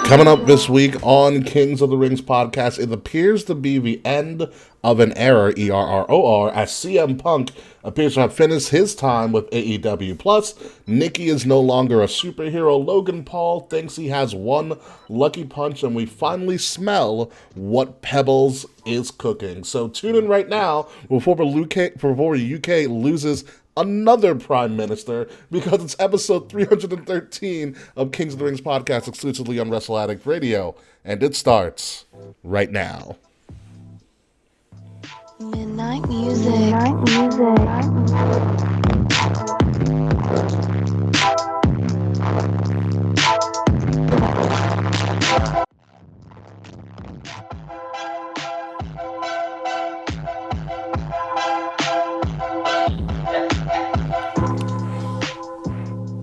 Coming up this week on Kings of the Rings podcast, it appears to be the end of an era, ERROR, as CM Punk appears to have finished his time with AEW Plus. Nikki is no longer a superhero. Logan Paul thinks he has one lucky punch, and we finally smell what Pebbles is cooking. So tune in right now before the UK loses another prime minister, because it's episode 313 of Kings of the Rings podcast exclusively on Wrestle Addict Radio, and it starts right now. Midnight music. Midnight music.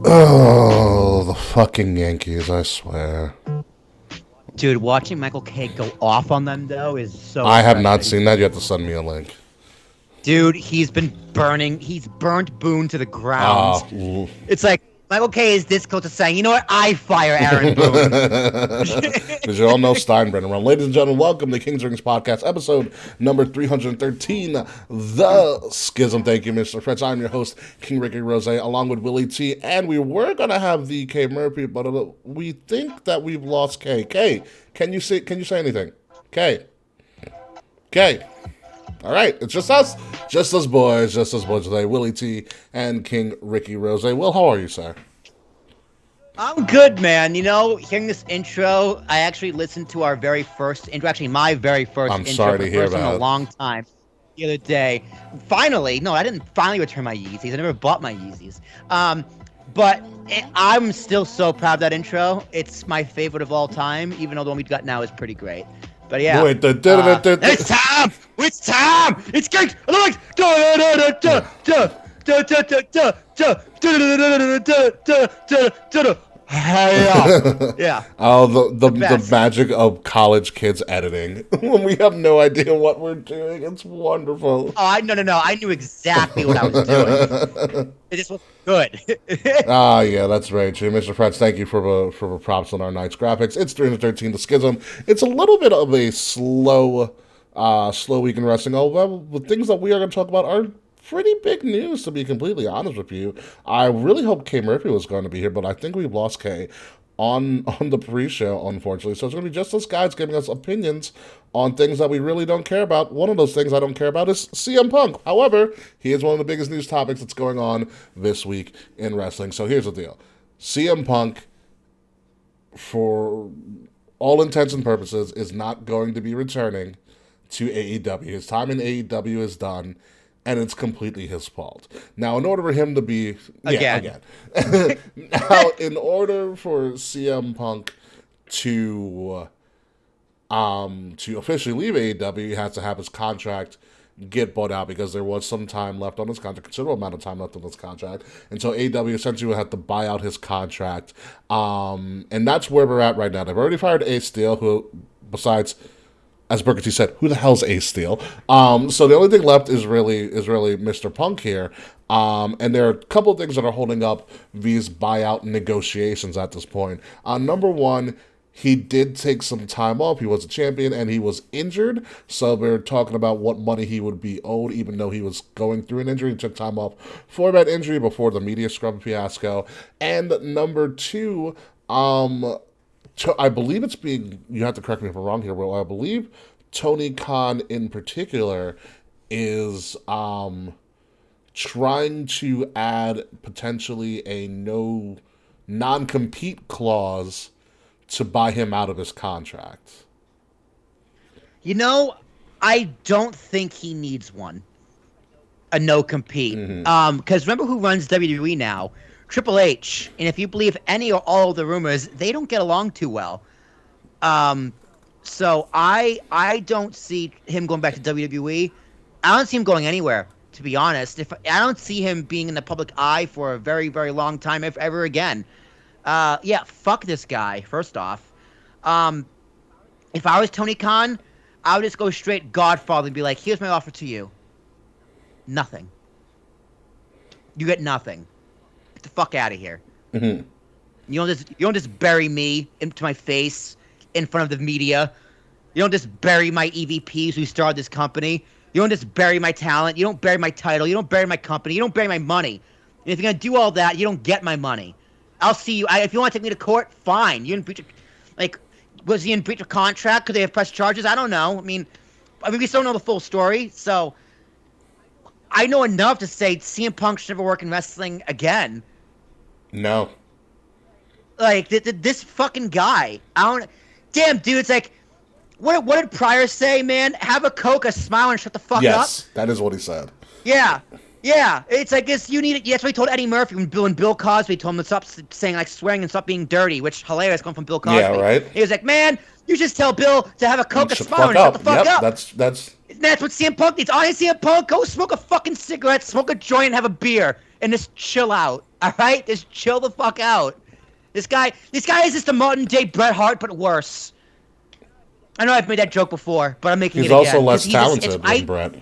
Oh, the fucking Yankees, I swear. Dude, watching Michael K go off on them, though, is so I have not refreshing. seen that. You have to send me a link. Dude, he's burnt Boone to the ground. It's like, Michael K is this close to saying, you know what, I fire Aaron Boone. Because you all know Steinbrenner. Well, ladies and gentlemen, welcome to Kings of the Rings podcast, episode number 313, The Schism. Thank you, Mr. Fritz. I'm your host, King Ricky Rose, along with Willie T. And we were going to have the K Murphy, but we think that we've lost K. K, can you say anything? K. All right, it's just us boys today, Willie T. and King Ricky Rose. Will, how are you, sir? I'm good, man. You know, hearing this intro, I actually listened to our very first intro, actually my very first intro. I'm sorry to hear in that. A long time. The other day. Finally, no, I didn't finally return my Yeezys. I never bought my Yeezys. But I'm still so proud of that intro. It's my favorite of all time, even though the one we got now is pretty great. But yeah, Wait, it's time! It's time! It's Kings! Yeah. Oh, the magic of college kids editing when we have no idea what we're doing. It's wonderful. Oh, no. I knew exactly what I was doing. It just was good. Yeah, that's right, too. Mr. Fretz, thank you for the props on our night's graphics. It's 313, The Schism. It's a little bit of a slow week in wrestling, although the things that we are going to talk about are pretty big news, to be completely honest with you. I really hope K Murphy was going to be here, but I think we've lost K on the pre-show, unfortunately. So it's going to be just us guys giving us opinions on things that we really don't care about. One of those things I don't care about is CM Punk. However, he is one of the biggest news topics that's going on this week in wrestling. So here's the deal. CM Punk, for all intents and purposes, is not going to be returning to AEW. His time in AEW is done, and it's completely his fault. Now, in order for him to be... Again. Now, in order for CM Punk to officially leave AEW, he has to have his contract get bought out, because there was some time left on his contract, considerable amount of time left on his contract, and so AEW essentially would have to buy out his contract, and that's where we're at right now. They've already fired Ace Steel, who, besides... as Booker T said, who the hell's Ace Steel? So the only thing left is really Mr. Punk here. And there are a couple of things that are holding up these buyout negotiations at this point. Number one, he did take some time off. He was a champion and he was injured. So they're talking about what money he would be owed, even though he was going through an injury. He took time off for that injury before the media scrub fiasco. And number two, I believe it's being, you have to correct me if I'm wrong here, Will, I believe Tony Khan in particular is trying to add potentially a non-compete clause to buy him out of his contract. You know, I don't think he needs one. A no-compete. Because remember who runs WWE now? Triple H, and if you believe any or all of the rumors, they don't get along too well. So I don't see him going back to WWE. I don't see him going anywhere, to be honest. I don't see him being in the public eye for a very, very long time, if ever again. Fuck this guy, first off. If I was Tony Khan, I would just go straight Godfather and be like, here's my offer to you. Nothing. You get nothing. Get the fuck out of here. Mm-hmm. You don't just bury me into my face in front of the media. You don't just bury my EVPs who started this company. You don't just bury my talent. You don't bury my title. You don't bury my company. You don't bury my money. And if you're gonna do all that, you don't get my money. I'll see you. If you want to take me to court, fine. You didn't breach. Like, was he in breach of contract? Could they have pressed charges? I don't know. I mean, we still don't know the full story. So I know enough to say CM Punk should never work in wrestling again. No. Like this fucking guy. I don't. Damn, dude. It's like, what did Pryor say, man? Have a Coke, a smile, and shut the fuck up. Yes, that is what he said. Yeah. It's like this. You need it. That's what he told Eddie Murphy when Bill Cosby told him to stop saying like swearing and stop being dirty, which hilarious coming from Bill Cosby. Yeah, right. He was like, man, you just tell Bill to have a Coke, a smile, and shut the fuck up. That's what CM Punk needs. Honestly, CM Punk, go smoke a fucking cigarette, smoke a joint, and have a beer, and just chill out. All right, just chill the fuck out. This guy is just a modern day Bret Hart, but worse. I know I've made that joke before, but I'm making it again. He's also less talented than Bret.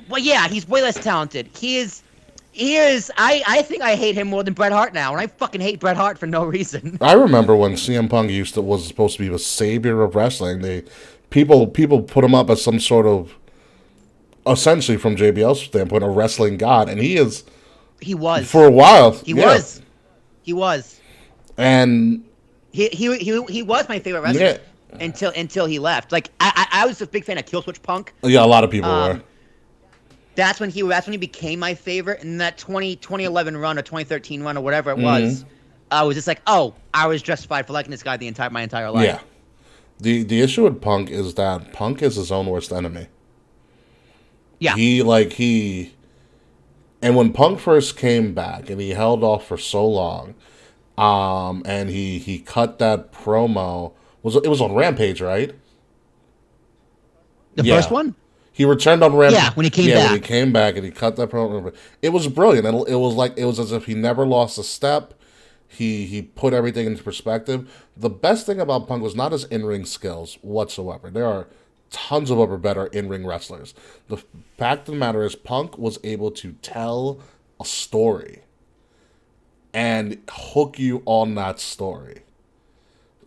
Well, yeah, he's way less talented. He is. I think I hate him more than Bret Hart now, and I fucking hate Bret Hart for no reason. I remember when CM Punk was supposed to be the savior of wrestling. People put him up as some sort of, essentially from JBL's standpoint, a wrestling god, and he is. He was for a while. He was. And he was my favorite wrestler until he left. Like I was a big fan of Killswitch Punk. Yeah, a lot of people were. That's when he became my favorite. And that 2011 run or 2013 run or whatever it was, I was just like, oh, I was justified for liking this guy my entire life. Yeah. The issue with Punk is that Punk is his own worst enemy. Yeah. And when Punk first came back and he held off for so long, and he cut that promo, it was on Rampage, right? The first one? He returned on Rampage. Yeah, when he came back. Yeah, when he came back and he cut that promo. It was brilliant. And it was as if he never lost a step. He put everything into perspective. The best thing about Punk was not his in-ring skills whatsoever. There are tons of other better in-ring wrestlers. The fact of the matter is Punk was able to tell a story and hook you on that story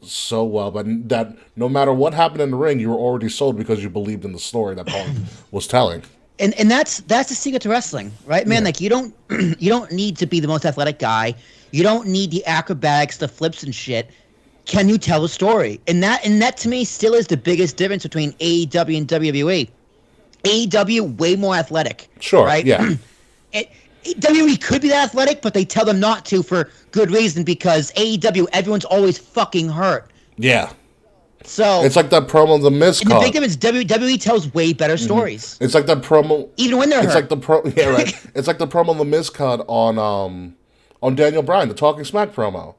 so well, but that no matter what happened in the ring, you were already sold because you believed in the story that Punk was telling. And that's the secret to wrestling, right, man? Yeah. Like you don't need to be the most athletic guy. You don't need the acrobatics, the flips and shit. Can you tell a story? And that to me still is the biggest difference between AEW and WWE. AEW way more athletic. Sure. Right? Yeah. WWE could be that athletic, but they tell them not to for good reason because AEW, everyone's always fucking hurt. Yeah. So it's like that promo the Miz cut. The big difference, WWE tells way better stories. It's like that promo, even when they're hurt. Like it's like the promo the Miz cut on Daniel Bryan, the Talking Smack promo.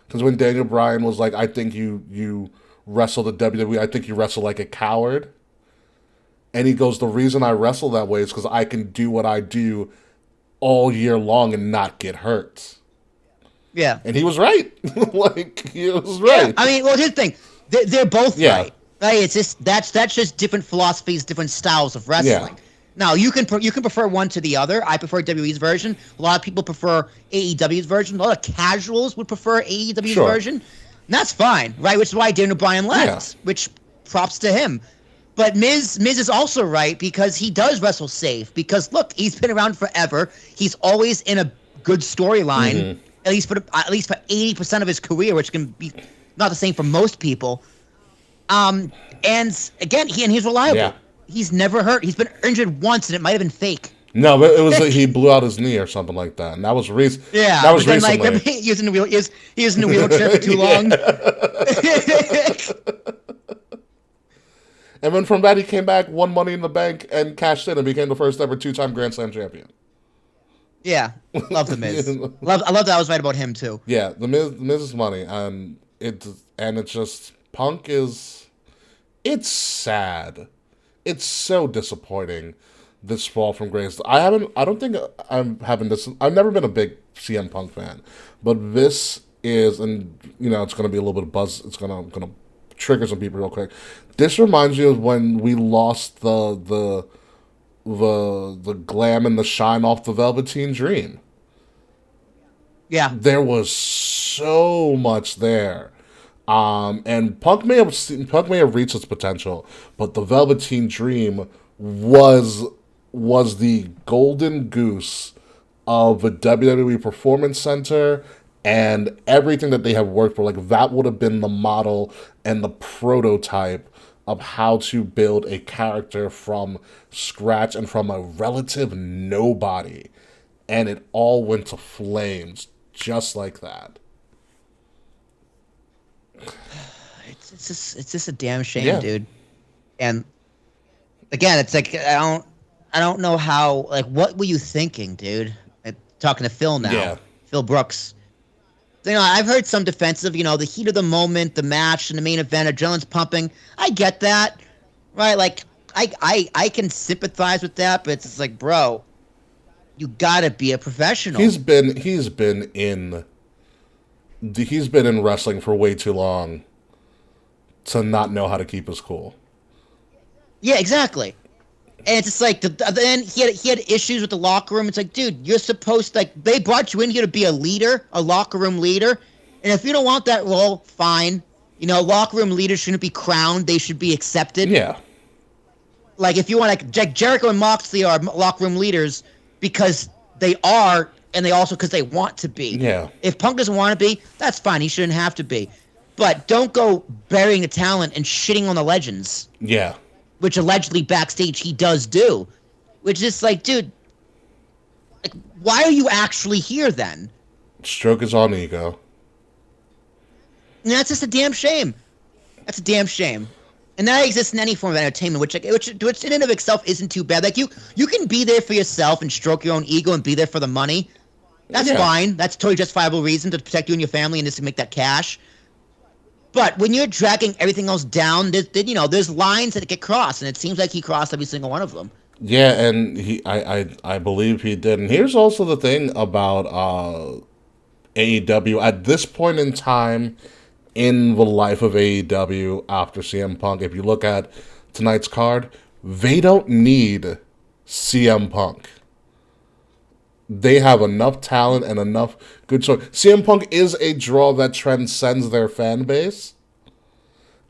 Because when Daniel Bryan was like, "I think you wrestled at WWE. I think you wrestle like a coward," and he goes, "The reason I wrestle that way is because I can do what I do all year long and not get hurt." Yeah. And he was right. He was right. Yeah. I mean, well, here's the thing. They're both right. Right? It's just that's just different philosophies, different styles of wrestling. Yeah. Now, you can prefer one to the other. I prefer WWE's version. A lot of people prefer AEW's version. A lot of casuals would prefer AEW's version. And that's fine, right? Which is why Daniel Bryan left, which props to him. But Miz is also right because he does wrestle safe. Because, look, he's been around forever. He's always in a good storyline, at least for 80% of his career, which can be not the same for most people. And, again, he's reliable. Yeah. He's never hurt. He's been injured once, and it might have been fake. No, but it was like he blew out his knee or something like that, and that was recent. Yeah, that was recently. Like, he was in a wheelchair for too long. And then from that, he came back, won Money in the Bank, and cashed in and became the first ever 2-time Grand Slam champion. Yeah, love the Miz. I love that I was right about him too. Yeah, the Miz is money, and it's just Punk is. It's sad. It's so disappointing, this fall from grace. I've never been a big CM Punk fan, but this is, and it's going to be a little bit of buzz. It's going to trigger some people real quick. This reminds you of when we lost the glam and the shine off the Velveteen Dream. Yeah, there was so much there. And Punk may have reached its potential, but the Velveteen Dream was the golden goose of a WWE Performance Center and everything that they have worked for. Like, that would have been the model and the prototype of how to build a character from scratch and from a relative nobody. And it all went to flames just like that. It's just a damn shame, Yeah. dude. And again, it's like I don't know how. Like, what were you thinking, dude? Talking to Phil now, Yeah. Phil Brooks. I've heard some defensive. The heat of the moment, the match, and the main event, adrenaline's pumping. I get that, right? Like, I can sympathize with that, but it's just like, bro, you gotta be a professional. He's been in wrestling for way too long to not know how to keep his cool. Yeah, exactly. And it's just like then he had issues with the locker room. It's like, dude, you're supposed to, like, they brought you in here to be a leader, a locker room leader. And if you don't want that role, fine. Locker room leaders shouldn't be crowned; they should be accepted. Yeah. Like, if you want, like, Jericho and Moxley are locker room leaders because they are, and they also because they want to be. Yeah. If Punk doesn't want to be, that's fine. He shouldn't have to be. But don't go burying the talent and shitting on the legends. Yeah. Which allegedly backstage he does do. Which is like, dude, like, why are you actually here then? Stroke his own ego. And that's just a damn shame. That's a damn shame. And that exists in any form of entertainment, which in and of itself isn't too bad. Like, you can be there for yourself and stroke your own ego and be there for the money. That's fine. That's a totally justifiable reason to protect you and your family and just to make that cash. But when you're dragging everything else down, there's lines that get crossed, and it seems like he crossed every single one of them. Yeah, and I believe he did. And here's also the thing about AEW at this point in time in the life of AEW after CM Punk. If you look at tonight's card, they don't need CM Punk. They have enough talent and enough good choice. CM Punk is a draw that transcends their fan base.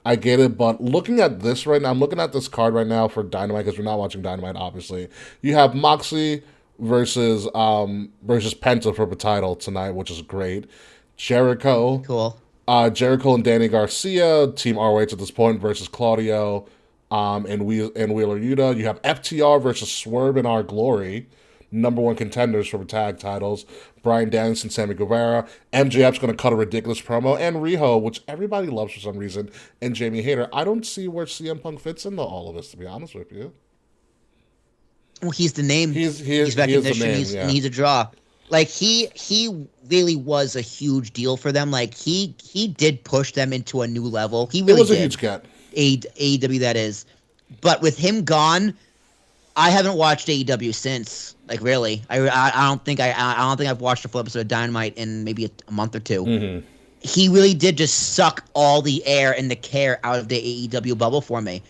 I get it, but looking at this right now, I'm looking at this card right now for Dynamite because we're not watching Dynamite, obviously. You have Moxley versus Penta for the title tonight, which is great. Jericho. Cool. Jericho and Danny Garcia, Team ROH at this point, versus Claudio and Wheeler Yuta. You have FTR versus Swerve and Our Glory, number one contenders for the tag titles. Bryan Danielson, Sammy Guevara. MJF's going to cut a ridiculous promo. And Riho, which everybody loves for some reason. And Jamie Hayter. I don't see where CM Punk fits into all of this, to be honest with you. Well, he's the name. He's He recognition. is the name, And he's a draw. Like, he really was a huge deal for them. Like, he did push them into a new level. He really did. It was a huge get. AEW, that is. But with him gone, I haven't watched AEW since. Like, really, I don't think I've watched a full episode of Dynamite in maybe a month or two. Mm-hmm. He really did just suck all the air and the care out of the AEW bubble for me.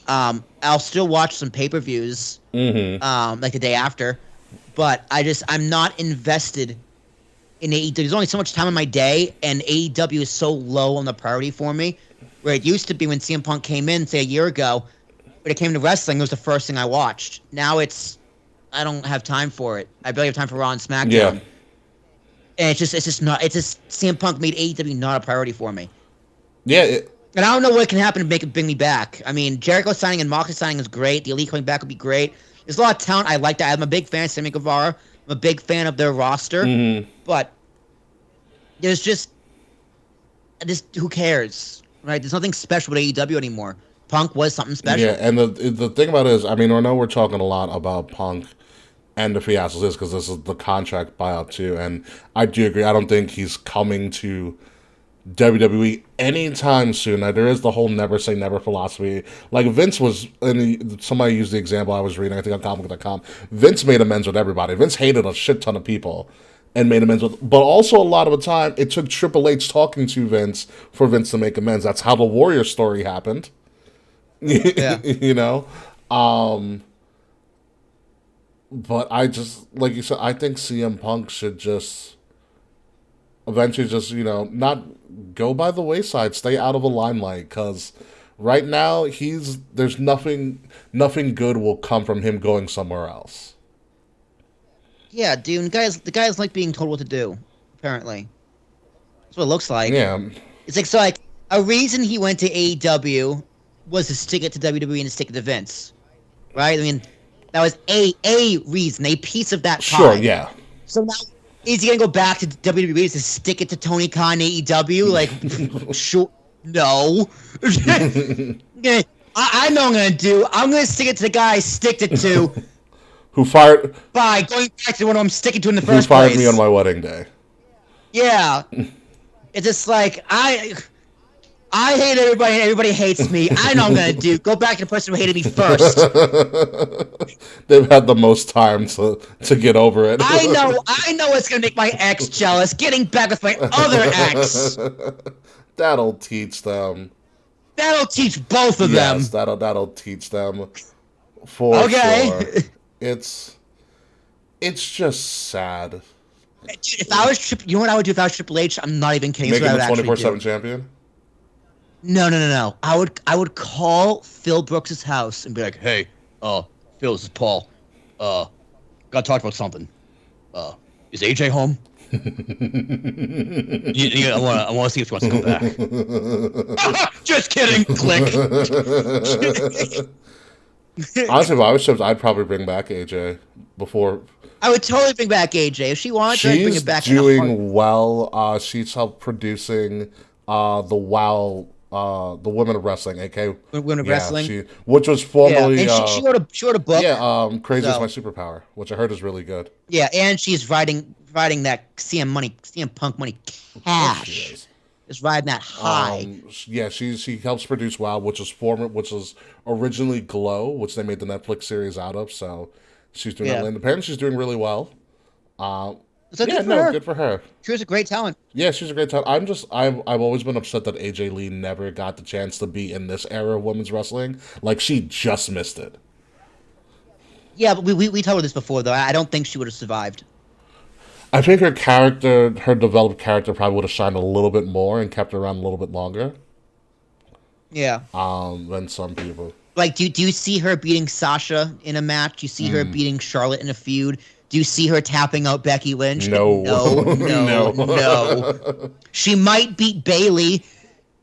I'll still watch some pay-per-views, like the day after, but I'm not invested in AEW. There's only so much time in my day, and AEW is so low on the priority for me. Where it used to be when CM Punk came in, say a year ago, when it came to wrestling, it was the first thing I watched. Now I don't have time for it. I barely have time for Raw and SmackDown. Yeah. And it's just CM Punk made AEW not a priority for me. Yeah. And I don't know what can happen to bring me back. I mean, Jericho signing and Moxley signing is great. The Elite coming back would be great. There's a lot of talent. I like that. I'm a big fan of Sammy Guevara. I'm a big fan of their roster. Mm-hmm. But there's just who cares, right? There's nothing special with AEW anymore. Punk was something special. Yeah, and the thing about it is, I mean, I know we're talking a lot about Punk and the fiascos is because this is the contract buyout too, and I do agree. I don't think he's coming to WWE anytime soon. Now, there is the whole never say never philosophy. Like Vince was, and somebody used the example I was reading, I think on comic.com. Vince made amends with everybody. Vince hated a shit ton of people and made amends with, but also a lot of the time it took Triple H talking to Vince for Vince to make amends. That's how the Warrior story happened. Yeah. You know? But I just, like you said, I think CM Punk should just eventually just, not go by the wayside, stay out of the limelight, because right now there's nothing good will come from him going somewhere else. Yeah, dude, the guys like being told what to do, apparently. That's what it looks like. Yeah. It's like, so like, a reason he went to AEW was to stick it to WWE and to stick it to Vince. Right? I mean, that was a reason, a piece of that pie. Sure, yeah. So now, is he gonna go back to WWE to stick it to Tony Khan AEW? Like, sure, no. I know what I'm gonna do. I'm gonna stick it to the guy I sticked it to. Who fired? By going back to what I'm sticking to in the Who first fired place. me on my wedding day? Yeah. It's just like, I hate everybody and everybody hates me. I know what I'm gonna do. Go back to the person who hated me first. They've had the most time to get over it. I know it's gonna make my ex jealous. Getting back with my other ex. That'll teach them. That'll teach both of them. Yes, that'll teach them. For sure. It's just sad. Dude, if I was you know what I would do if I was Triple H? I'm not even kidding. Make him a 24/7 champion? No. I would call Phil Brooks' house and be like, "Hey, Phil, this is Paul. Gotta talk about something. Is AJ home? I want to see if he wants to come back." Just kidding. Click. Honestly, if I was Chips, I'd probably bring back AJ before. I would totally bring back AJ if she wanted to. I'd bring it back. She's doing well. She's helped producing the WoW, the Women of Wrestling, aka Women of Wrestling, which was formerly. Yeah, and she wrote a book. Yeah, Crazy is My Superpower, which I heard is really good. Yeah, and she's riding that CM Punk money cash. Is riding that high. Yeah, she helps produce WoW, which was originally Glow, which they made the Netflix series out of. So she's doing that. And apparently she's doing really well. Good for her. She was a great talent. Yeah, she's a great talent. I've always been upset that AJ Lee never got the chance to be in this era of women's wrestling. Like, she just missed it. Yeah, but we told her this before, though. I don't think she would have survived. I think her developed character probably would have shined a little bit more and kept her around a little bit longer. Yeah. Than some people. Like, do you see her beating Sasha in a match? Do you see her beating Charlotte in a feud? Do you see her tapping out Becky Lynch? No. No. She might beat Bayley,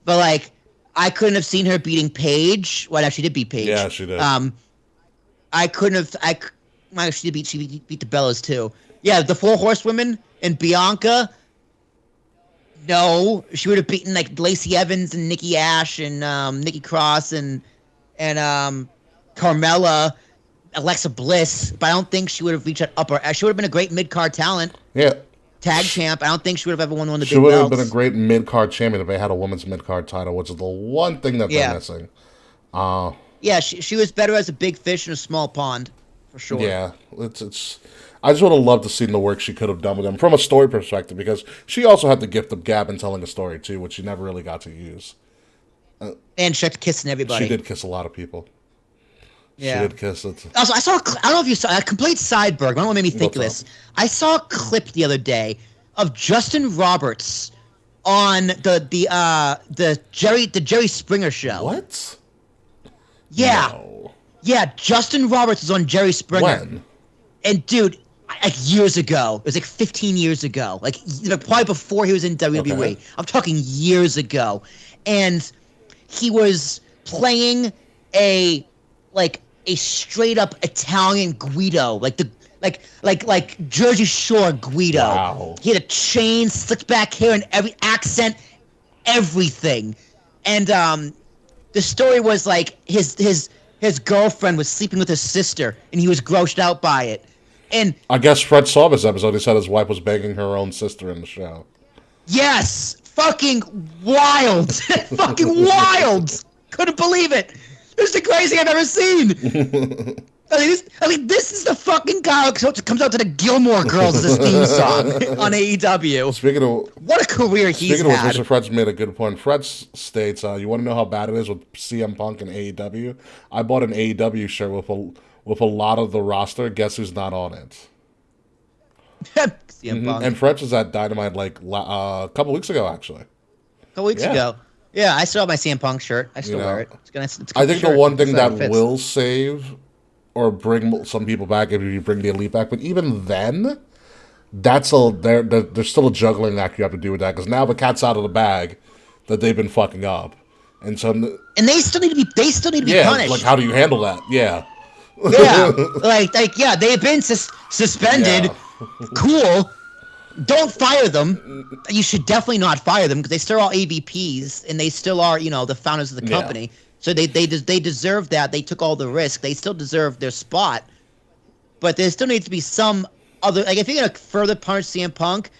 but like, I couldn't have seen her beating Paige. Well, she did beat Paige. Yeah, she did. I couldn't have. She beat the Bellas too. Yeah, the 4 Horsewomen and Bianca. No, she would have beaten like Lacey Evans and Nikki Ash and Nikki Cross and Carmella, Alexa Bliss. But I don't think she would have reached that upper. She would have been a great mid-card talent. Yeah. Tag champ. I don't think she would have ever won one of the big belts. She would have been a great mid-card champion if they had a women's mid-card title, which is the one thing that they're missing. Yeah, she was better as a big fish in a small pond, for sure. Yeah, it's. I just would have loved to see the work she could have done with them from a story perspective, because she also had the gift of gab in telling a story too, which she never really got to use. And she had to kissing everybody. She did kiss a lot of people. Yeah. She did kiss it. Also, I don't know if you saw a complete sideberg. I don't know what made me think of this. I saw a clip the other day of Justin Roberts on the Jerry Springer show. What? Yeah. No. Yeah, Justin Roberts was on Jerry Springer. When? And dude, like years ago. It was like 15 years ago. Like probably before he was in WWE. Okay. I'm talking years ago. And he was playing a straight up Italian Guido, like Jersey Shore Guido. Wow. He had a chain, slicked back hair, and every accent, everything. And the story was like his girlfriend was sleeping with his sister, and he was grossed out by it. And I guess Fred saw this episode. He said his wife was banging her own sister in the show. Yes, fucking wild, fucking wild. Couldn't believe it. This is the craziest thing I've ever seen. This is the fucking guy who comes out to the Gilmore Girls as theme song on AEW. Speaking of what a career he's had. Mr. Fred's made a good point. Fred states, "You want to know how bad it is with CM Punk and AEW? I bought an AEW shirt with a lot of the roster. Guess who's not on it? CM Punk. And French was at Dynamite like a couple weeks ago, actually. A couple weeks ago. Yeah, I still have my CM Punk shirt. I still wear it. It's a I think shirt. the one thing that fits. will save or bring some people back if you bring the Elite back, but even then, there's still a juggling act you have to do with that because now the cat's out of the bag that they've been fucking up, and so they still need to be punished. Like how do you handle that? Yeah, they've been suspended. Yeah. Cool. Don't fire them. You should definitely not fire them because they still are AVPs and they still are, the founders of the company. Yeah. So they deserve that. They took all the risk. They still deserve their spot. But there still needs to be some other, like if you're gonna further punish CM Punk,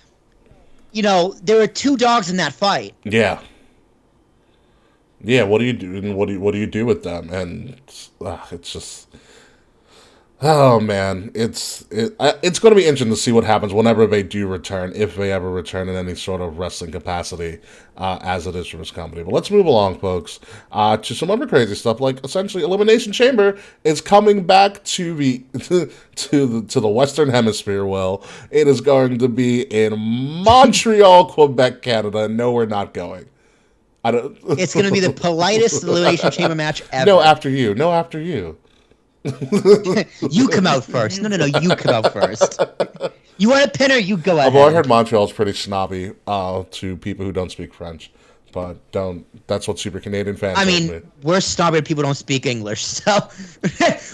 there were two dogs in that fight. Yeah. Yeah. What do you do? And what do you do with them? And it's just. Oh man, it's going to be interesting to see what happens whenever they do return, if they ever return in any sort of wrestling capacity, as it is for this company. But let's move along, folks, to some other crazy stuff. Like essentially, Elimination Chamber is coming back to the to the Western Hemisphere. Well, it is going to be in Montreal, Quebec, Canada. No, we're not going. It's going to be the politest Elimination Chamber match ever. No, after you. No, after you. You come out first. No, you come out first. You want a pinner? You go ahead. Although I heard Montreal's pretty snobby to people who don't speak French, but that's what Super Canadian fans. I mean, we're snobby to people who don't speak English, so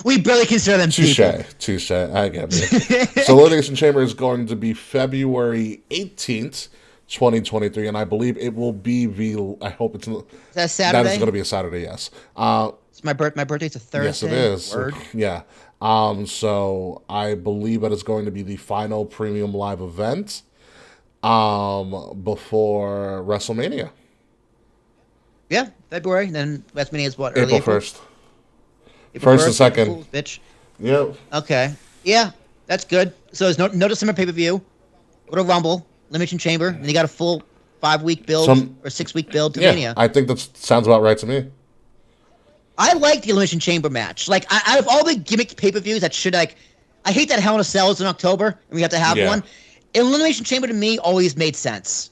we barely consider them people. Touche. I get it. So Elimination Chamber is going to be February 18th. 2023, and I believe it will be I hope it's. Is that Saturday? That is going to be a Saturday. Yes. It's my birthday's a Thursday. Yes, it is. Word. Yeah. So I believe that it's going to be the final premium live event, before WrestleMania. Yeah, February. And then WrestleMania is what? April 1st. First and second. Bitch. Yep. Okay. Yeah, that's good. So there's no December pay-per-view. Go to Rumble. Elimination Chamber, and you got a full 5-week build or 6-week build to Mania. I think that sounds about right to me. I like the Elimination Chamber match. Like, out of all the gimmick pay-per-views that should, like, I hate that Hell in a Cell is in October, and we have to have one. Elimination Chamber, to me, always made sense.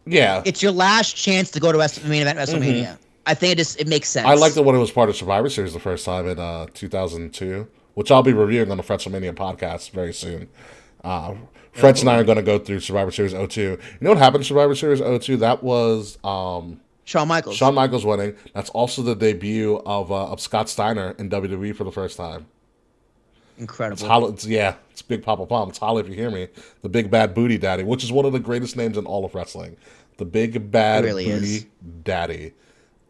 Yeah. It's your last chance to go to main event WrestleMania. Mm-hmm. I think it makes sense. I liked it when it was part of Survivor Series the first time in 2002, which I'll be reviewing on the WrestleMania podcast very soon. Fred and I are going to go through Survivor Series 02. You know what happened in Survivor Series 02? That was Shawn Michaels. Shawn Michaels winning. That's also the debut of Scott Steiner in WWE for the first time. Incredible. It's Big Papa Pump. It's Holly if you hear me. The Big Bad Booty Daddy, which is one of the greatest names in all of wrestling. The Big Bad Booty Daddy.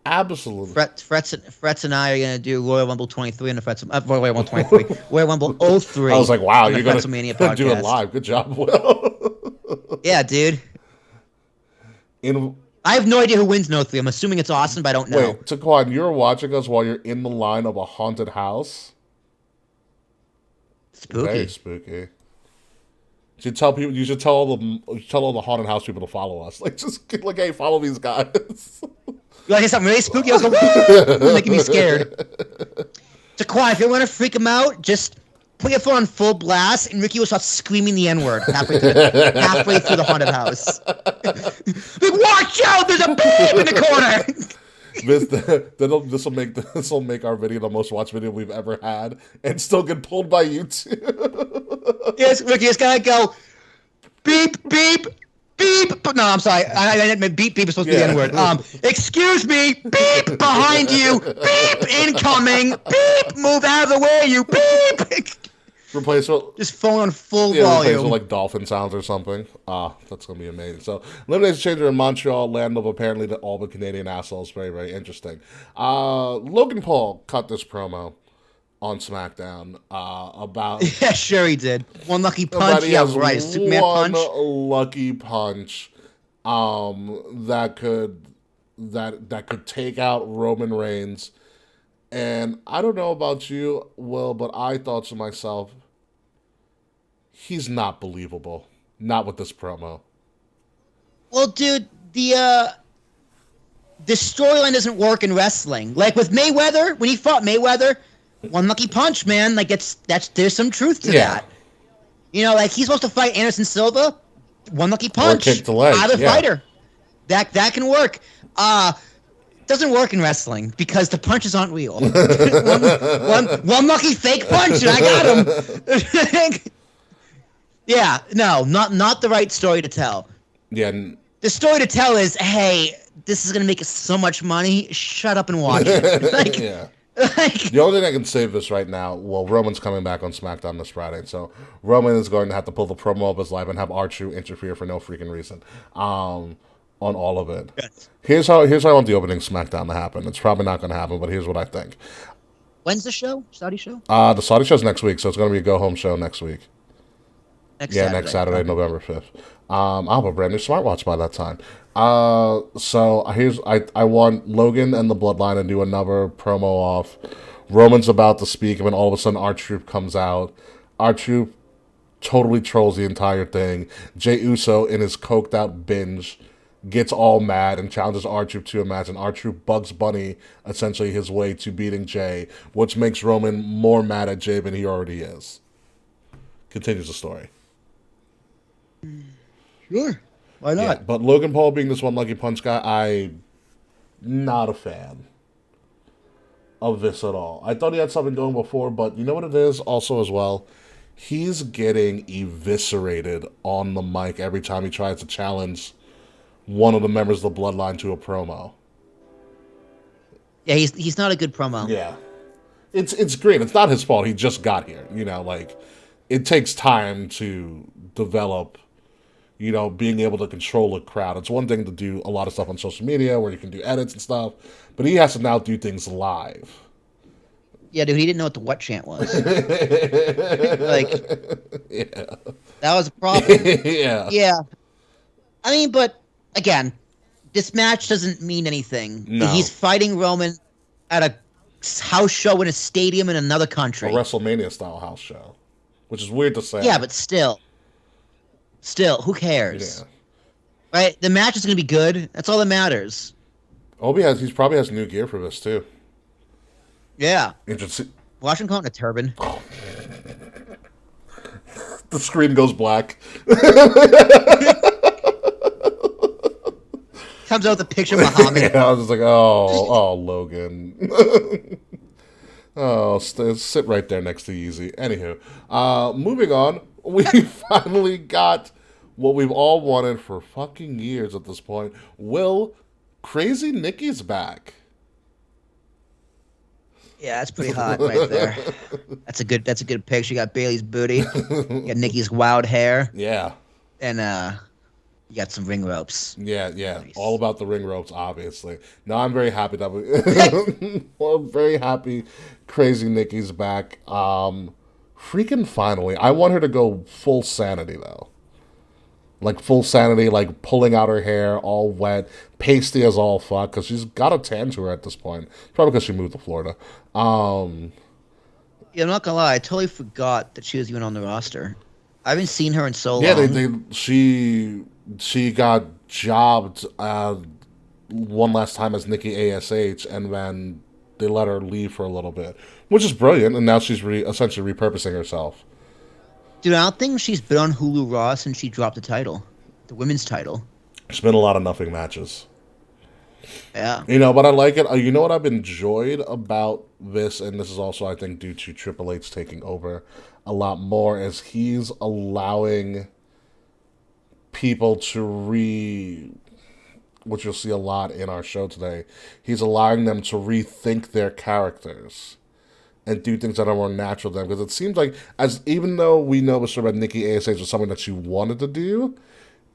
Absolutely. Frets and I are going to do Royal Rumble 23 and the Royal Rumble 23. Royal Rumble 03. I was like, wow, you're going to do it podcast. live. Good job, Will. Yeah, dude. I have no idea who wins in 03. I'm assuming it's Austin, but I don't know. Wait, Taquan, you're watching us while you're in the line of a haunted house? Spooky. Very spooky. You should tell people. You should tell all the haunted house people to follow us. Like, just like, hey, follow these guys. You want to hear something really spooky? I was like, making me scared. Taquan, if you want to freak him out, just put your phone on full blast, and Ricky will start screaming the N-word halfway through the haunted house. Like, watch out! There's a babe in the corner. This will make our video the most watched video we've ever had, and still get pulled by YouTube. Yes, Ricky, it's gotta go. Beep beep. Beep! No, I'm sorry. I meant beep is supposed to be the N-word. Excuse me! Beep! Behind you! Beep! Incoming! Beep! Move out of the way, you beep! Replace it. Just phone on full volume. Replace with like dolphin sounds or something. That's going to be amazing. So, Elimination Chamber in Montreal, land of apparently all the Canadian assholes. Very, very interesting. Logan Paul cut this promo on SmackDown about... Yeah, sure he did. One lucky punch. Yeah, right. Superman punch. One lucky punch that could take out Roman Reigns. And I don't know about you, Will, but I thought to myself, he's not believable. Not with this promo. Well, dude, the storyline doesn't work in wrestling. Like with Mayweather, when he fought Mayweather... One lucky punch, man. Like there's some truth to that. You know, like he's supposed to fight Anderson Silva, one lucky Or punch, kick the leg. either Yeah. fighter. That can work. Doesn't work in wrestling because the punches aren't real. one lucky fake punch and I got him. Yeah, no, not the right story to tell. Yeah. The story to tell is, hey, this is gonna make us so much money. Shut up and watch it. Like, Yeah. like, The only thing I can save this right now, well, Roman's coming back on SmackDown this Friday, so Roman is going to have to pull the promo of his life and have R-Truth interfere for no freaking reason, on all of it. Yes. Here's how I want the opening SmackDown to happen. It's probably not going to happen, but here's what I think. When's the show? Saudi show? The Saudi show's next week, so it's going to be a go-home show next week. Next Saturday, November 5th. I'll have a brand new smartwatch by that time. So I want Logan and the Bloodline to do another promo off. Roman's about to speak, and then all of a sudden R-Truth comes out. R-Truth totally trolls the entire thing. Jey Uso, in his coked out binge, gets all mad and challenges R-Truth to a match, and R-Truth Bugs Bunny essentially his way to beating Jey, which makes Roman more mad at Jey than he already is. Continues the story. Sure. Why not? Yeah, but Logan Paul being this one lucky punch guy, I'm not a fan of this at all. I thought he had something going before, but you know what it is also as well? He's getting eviscerated on the mic every time he tries to challenge one of the members of the Bloodline to a promo. Yeah, he's not a good promo. Yeah. It's great. It's not his fault. He just got here. You know, like, it takes time to develop, you know, being able to control a crowd. It's one thing to do a lot of stuff on social media where you can do edits and stuff, but he has to now do things live. Yeah, dude, he didn't know what the what chant was. Like, Yeah. that was a problem. Yeah. Yeah. I mean, but again, this match doesn't mean anything. No. He's fighting Roman at a house show in a stadium in another country. A WrestleMania style house show, which is weird to say. Yeah, but still, who cares? Yeah. Right? The match is going to be good. That's all that matters. He probably has new gear for this too. Yeah. Interesting. Watch him call it a turban. The screen goes black. Comes out with a picture of Muhammad. Yeah, I was just like, oh, Logan. Sit right there next to Yeezy. Anywho, moving on, we finally got what we've all wanted for fucking years at this point. Crazy Nikki's back. Yeah, that's pretty hot right there. That's a good picture. You got Bailey's booty. You got Nikki's wild hair. Yeah. And you got some ring ropes. Yeah. Nice. All about the ring ropes, obviously. No, I'm very happy that I'm very happy Crazy Nikki's back. Freaking finally. I want her to go full sanity, though. Like, full sanity, like, pulling out her hair, all wet, pasty as all fuck, because she's got a tan to her at this point. Probably because she moved to Florida. Yeah, I'm not gonna lie, I totally forgot that she was even on the roster. I haven't seen her in so long. Yeah, she got jobbed one last time as Nikki ASH, and then they let her leave for a little bit, which is brilliant, and now she's essentially repurposing herself. Dude, I don't think she's been on Hulu Raw since she dropped the title. The women's title. It's been a lot of nothing matches. Yeah. You know, but I like it. You know what I've enjoyed about this, and this is also, I think, due to Triple H taking over a lot more, is he's allowing people to which you'll see a lot in our show today, he's allowing them to rethink their characters and do things that are more natural to them. Because it seems like, even though we know the story about Nikki ASH was something that she wanted to do,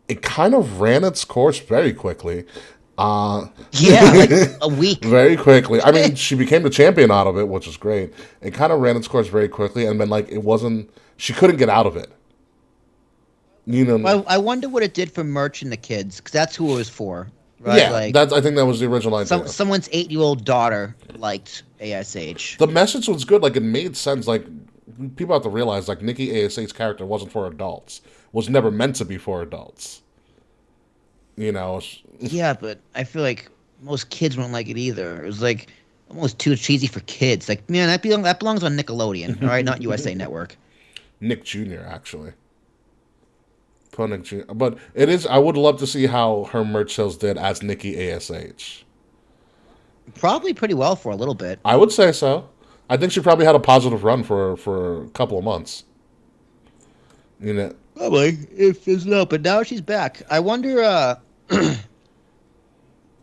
it kind of ran its course very quickly. Yeah, like a week. Very quickly. I mean, she became the champion out of it, which is great. It kind of ran its course very quickly, and then, like, she couldn't get out of it. You know. I wonder what it did for merch and the kids, because that's who it was for. Right? Yeah, like, I think that was the original idea. Someone's 8-year-old daughter liked ASH. The message was good. Like, it made sense. Like, people have to realize, like, Nikki ASH's character wasn't for adults. Was never meant to be for adults. You know. Yeah, but I feel like most kids won't like it either. It was like almost too cheesy for kids. Like, man, that belongs on Nickelodeon, all right, not USA Network. Nick Jr., actually. But it is. I would love to see how her merch sales did as Nikki ASH. Probably pretty well for a little bit. I would say so. I think she probably had a positive run for a couple of months. You know. Probably, if it's no, but now she's back. I wonder. I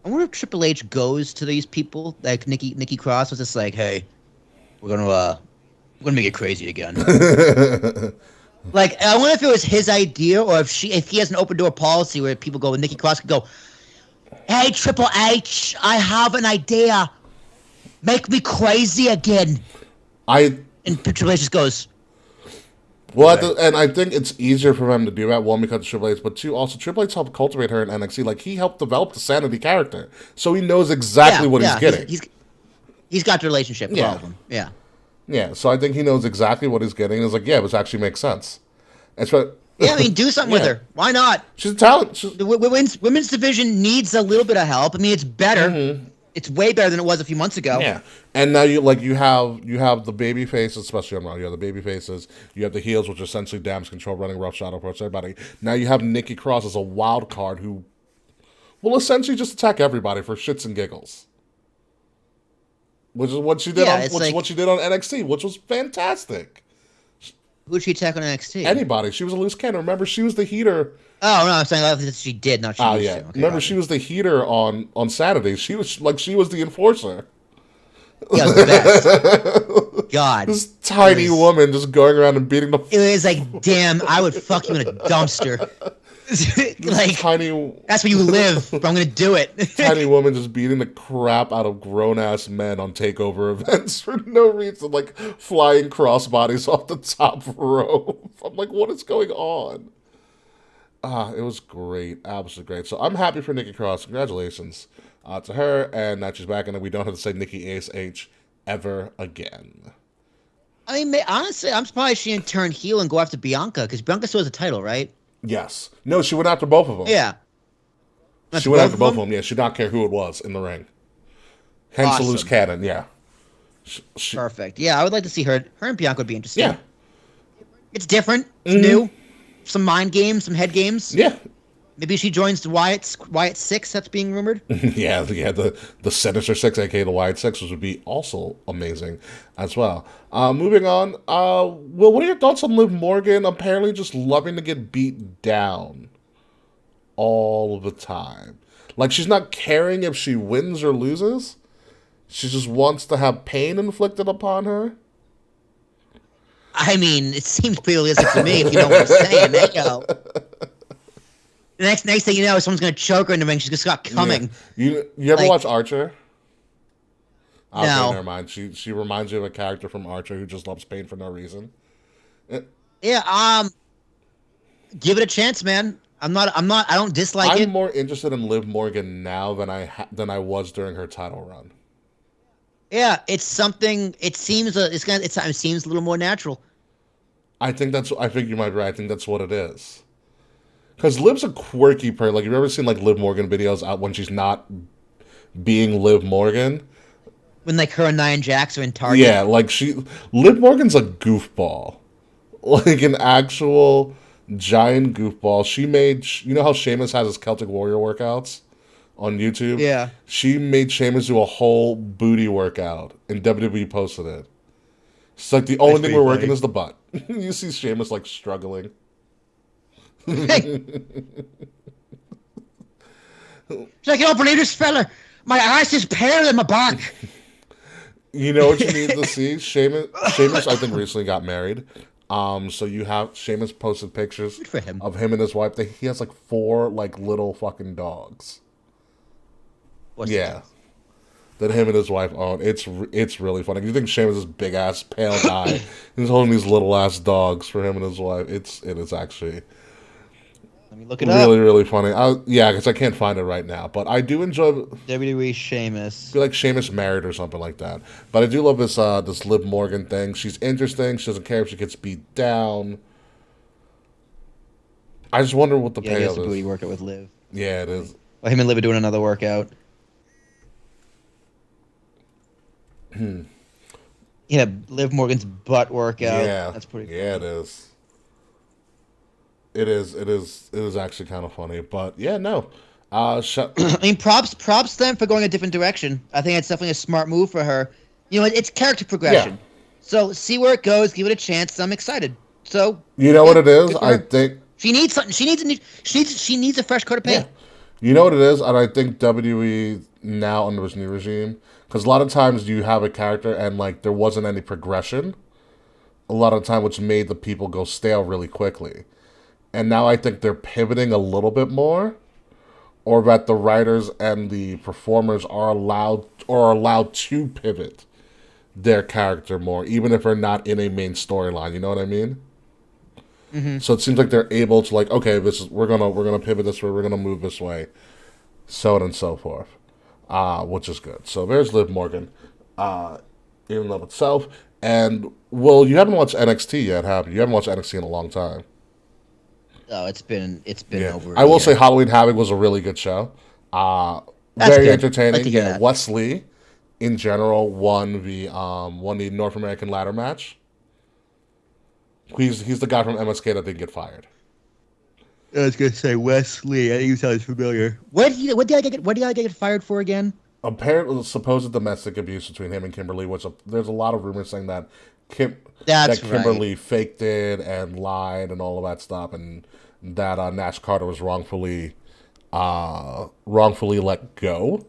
wonder if Triple H goes to these people like Nikki Cross was just like, "Hey, we're gonna make it crazy again." Like, I wonder if it was his idea or if he has an open door policy where people go, Nikki Cross could go, "Hey, Triple H, I have an idea. Make me crazy again." And Triple H just goes. Well, and I think it's easier for them to do that, one, because of Triple H, but two, also Triple H helped cultivate her in NXT. Like, he helped develop the Sanity character, so he knows exactly what he's getting. He's got the relationship with all of them. Yeah. Yeah, so I think he knows exactly what he's getting. It's like, yeah, this actually makes sense. Yeah, I mean, do something with her. Why not? She's a talent. The women's division needs a little bit of help. I mean, it's better. Mm-hmm. It's way better than it was a few months ago. Yeah, and now you have the baby faces, especially on Raw. You have the baby faces. You have the heels, which are essentially Damage Control running roughshod approach everybody. Now you have Nikki Cross as a wild card who will essentially just attack everybody for shits and giggles, which is what she did. What she did on NXT, which was fantastic. Who'd she attack on NXT? Anybody. She was a loose cannon. Remember, she was the heater. Oh no, I'm saying that she did, not she. Oh yeah. Okay, remember, she was the heater on Saturdays. She was the enforcer. Yeah, it was the best. God, this tiny woman just going around and beating the. It was like, damn, I would fuck you in a dumpster. Like, tiny. That's where you live, but I'm gonna do it. Tiny woman just beating the crap out of grown ass men on takeover events for no reason, like flying crossbodies off the top rope. I'm like, what is going on? It was great, absolutely great. So I'm happy for Nikki Cross. Congratulations to her, and that she's back, and that we don't have to say Nikki ASH ever again. I mean, honestly, I'm surprised she didn't turn heel and go after Bianca, because Bianca still has a title, right? Yes. No, she went after both of them. Yeah. She went after both of them. Yeah, she did not care who it was in the ring. Hence the loose cannon. Yeah. Perfect. Yeah, I would like to see her. Her and Bianca would be interesting. Yeah. It's different. It's new. Some mind games, some head games. Yeah. Maybe she joins the Wyatt Six that's being rumored. yeah, the Sinister Six, aka the Wyatt Six, which would be also amazing as well. Moving on. Well, what are your thoughts on Liv Morgan apparently just loving to get beat down all the time? Like, she's not caring if she wins or loses. She just wants to have pain inflicted upon her. I mean, it seems pretty realistic to me if you know what I'm saying. There you go. The next thing you know, someone's going to choke her in the ring. She's just got coming. Yeah. You ever watch Archer? No. Okay, never mind. She reminds you of a character from Archer who just loves pain for no reason. Yeah, give it a chance, man. I don't dislike it. I'm more interested in Liv Morgan now than I was during her title run. Yeah, it's something. It seems it seems a little more natural. I think you might be right. I think that's what it is. Because Liv's a quirky person. Like, you've ever seen like Liv Morgan videos out when she's not being Liv Morgan? When like her and Nia Jax are in Target. Yeah, like Liv Morgan's a goofball, like an actual giant goofball. She made, you know how Sheamus has his Celtic Warrior workouts on YouTube? Yeah. She made Sheamus do a whole booty workout, and WWE posted it. It's like the only thing we're working is the butt. You see Sheamus like struggling. Hey. She's like, "Oh, believe this fella. My ass is pale in my back." You know what you need to see? Sheamus, I think, recently got married. So you have Sheamus posted pictures of him and his wife. He has like 4 like little fucking dogs. That him and his wife own. It's really funny. You think Sheamus is big ass pale guy? He's holding these little ass dogs for him and his wife. It is actually. Let me look it really, up. really funny. Because I can't find it right now. But I do enjoy WWE Sheamus. I feel like Sheamus married or something like that. But I do love this Liv Morgan thing. She's interesting. She doesn't care if she gets beat down. I just wonder what the payoff is. Yeah, a booty workout with Liv. Yeah, it is. Well, him and Liv are doing another workout. Yeah, Liv Morgan's butt workout. Yeah, that's pretty cool. Yeah, it is. It is. It is. It is actually kind of funny, but yeah, no. I mean, props them for going a different direction. I think it's definitely a smart move for her. You know, it's character progression. Yeah. So see where it goes, give it a chance. I'm excited. So You know what it is? good for I her. think. She needs something. She needs a fresh coat of Yeah. paint. You know what it is, and I think WWE now under this new regime, because a lot of times you have a character and like there wasn't any progression. A lot of the time, which made the people go stale really quickly, and now I think they're pivoting a little bit more, or that the writers and the performers are allowed to pivot their character more, even if they're not in a main storyline. You know what I mean? Mm-hmm. So it seems like they're able to like, okay, we're gonna pivot this way, we're gonna move this way, so on and so forth, which is good. So there's Liv Morgan, in and of itself. And well, you haven't watched NXT yet, have you? You haven't watched NXT in a long time. Oh, it's been over. I will say Halloween Havoc was a really good show. That's Very good. entertaining. Like to hear Yeah, that. Wesley, in general, won the North American ladder match. He's the guy from MSK that didn't get fired. I was gonna say Wesley. I think you sound familiar. What did I get fired for again? Apparently, supposed domestic abuse between him and Kimberly, which there's a lot of rumors saying that That's Kimberly faked it and lied and all of that stuff, and that Nash Carter was wrongfully let go.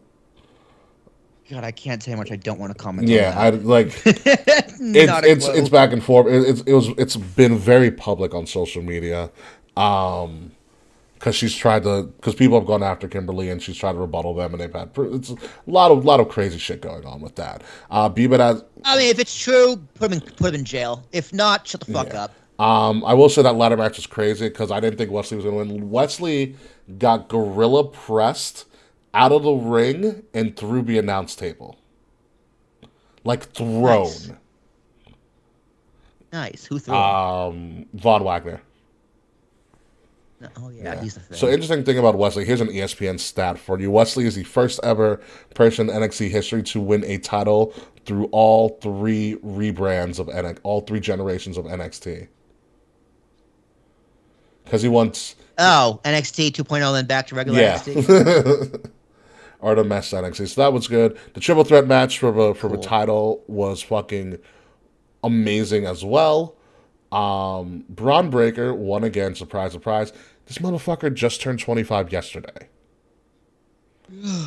God, I can't say how much I don't want to comment. Yeah, I on like that. Not a clue. it's back and forth. It's been very public on social media, because people have gone after Kimberly and she's tried to rebuttal them, and they've had it's a lot of crazy shit going on with that. Biba has. I mean, if it's true, put him in jail. If not, shut the fuck up. I will say that ladder match was crazy because I didn't think Wesley was going to win. Wesley got gorilla pressed out of the ring and through the announce table. Like thrown. Nice. Who threw him? Von Wagner. Oh, yeah, he's the thing. So interesting thing about Wesley, here's an ESPN stat for you. Wesley is the first ever person in NXT history to win a title through all three rebrands of NXT, all three generations of NXT. Because he wants... Oh, NXT 2.0, then back to regular NXT. Or the mesh NXT. So that was good. The triple threat match for the title was fucking amazing as well. Braun Breaker won again. Surprise, surprise. This motherfucker just turned 25 yesterday.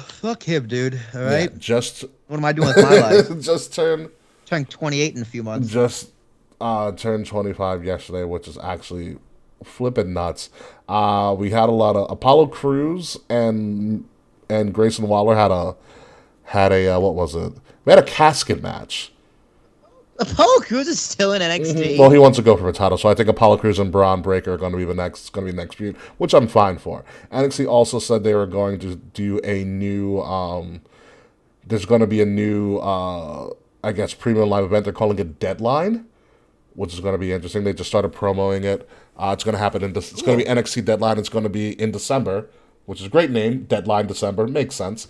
Fuck him, dude. All right. Yeah, what am I doing with my life? just turning 28 in a few months. Just turned 25 yesterday, which is actually flipping nuts. We had a lot of Apollo Crews and Grayson Waller had a what was it? We had a casket match. Apollo Crews is still in NXT. Mm-hmm. Well, he wants to go for a title, so I think Apollo Crews and Braun Breaker are going to be the next feud, which I'm fine for. NXT also said they were going to do a new. There's going to be a new, I guess, premium live event. They're calling it Deadline, which is going to be interesting. They just started promoting it. It's going to happen it's going to be NXT Deadline. It's going to be in December, which is a great name. Deadline December makes sense.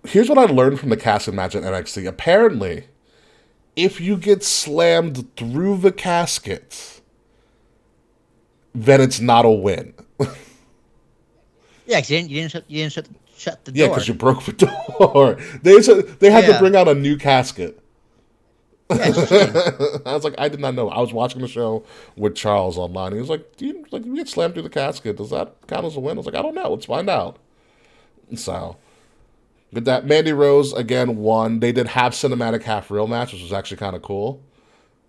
Here's what I learned from the casket match at NXT. Apparently, if you get slammed through the casket, then it's not a win. Yeah, because you didn't shut the door. Yeah, because you broke the door. They had to bring out a new casket. Yeah, I was like, I did not know. I was watching the show with Charles online. He was like, you get slammed through the casket. Does that count as a win? I was like, I don't know. Let's find out. So... But that Mandy Rose again won. They did half cinematic, half real match, which was actually kind of cool.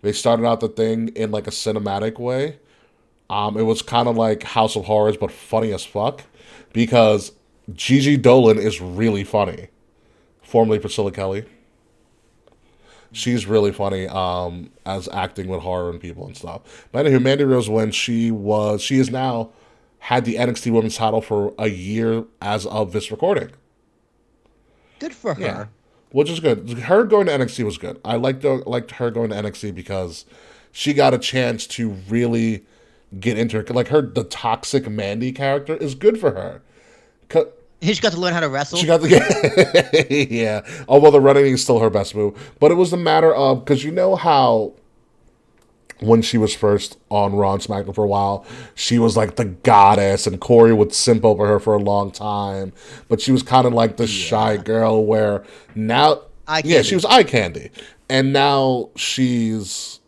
They started out the thing in like a cinematic way. It was kind of like House of Horrors, but funny as fuck, because Gigi Dolan is really funny. Formerly Priscilla Kelly. She's really funny as acting with horror and people and stuff. But anyway, Mandy Rose wins. She is now had the NXT Women's title for a year as of this recording. Good for her. Yeah, which is good. Her going to NXT was good. I liked her going to NXT because she got a chance to really get into it. Like the toxic Mandy character is good for her. She got to learn how to wrestle. She got to yeah. Although the running is still her best move, but it was a matter of because you know how when she was first on Raw and SmackDown for a while, she was like the goddess, and Corey would simp over her for a long time. But she was kind of like the shy girl. Where now, Eye yeah, candy. she was eye candy, and now went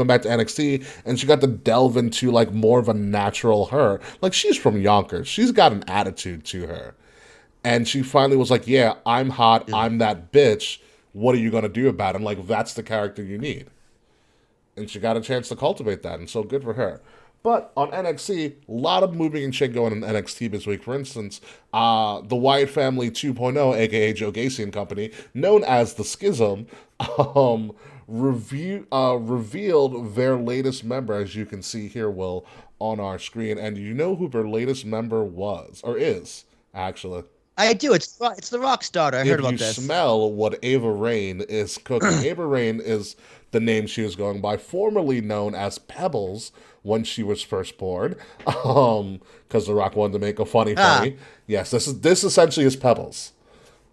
back to NXT, and she got to delve into like more of a natural her. Like, she's from Yonkers, she's got an attitude to her, and she finally was like, "Yeah, I'm hot, I'm that bitch. What are you gonna do about it?" And like, that's the character you need. And she got a chance to cultivate that, and so good for her. But on NXT, a lot of moving and shit going in NXT this week. For instance, the Wyatt Family 2.0, aka Joe Gacy and Company, known as the Schism, revealed their latest member, as you can see here, Will, on our screen. And you know who their latest member was, or is, actually. I do. It's the Rock's daughter. I heard If about you this. smell what Ava Rain is cooking, Ava Rain is the name she was going by, formerly known as Pebbles when she was first born, because The Rock wanted to make a funny. Yes, this essentially is Pebbles.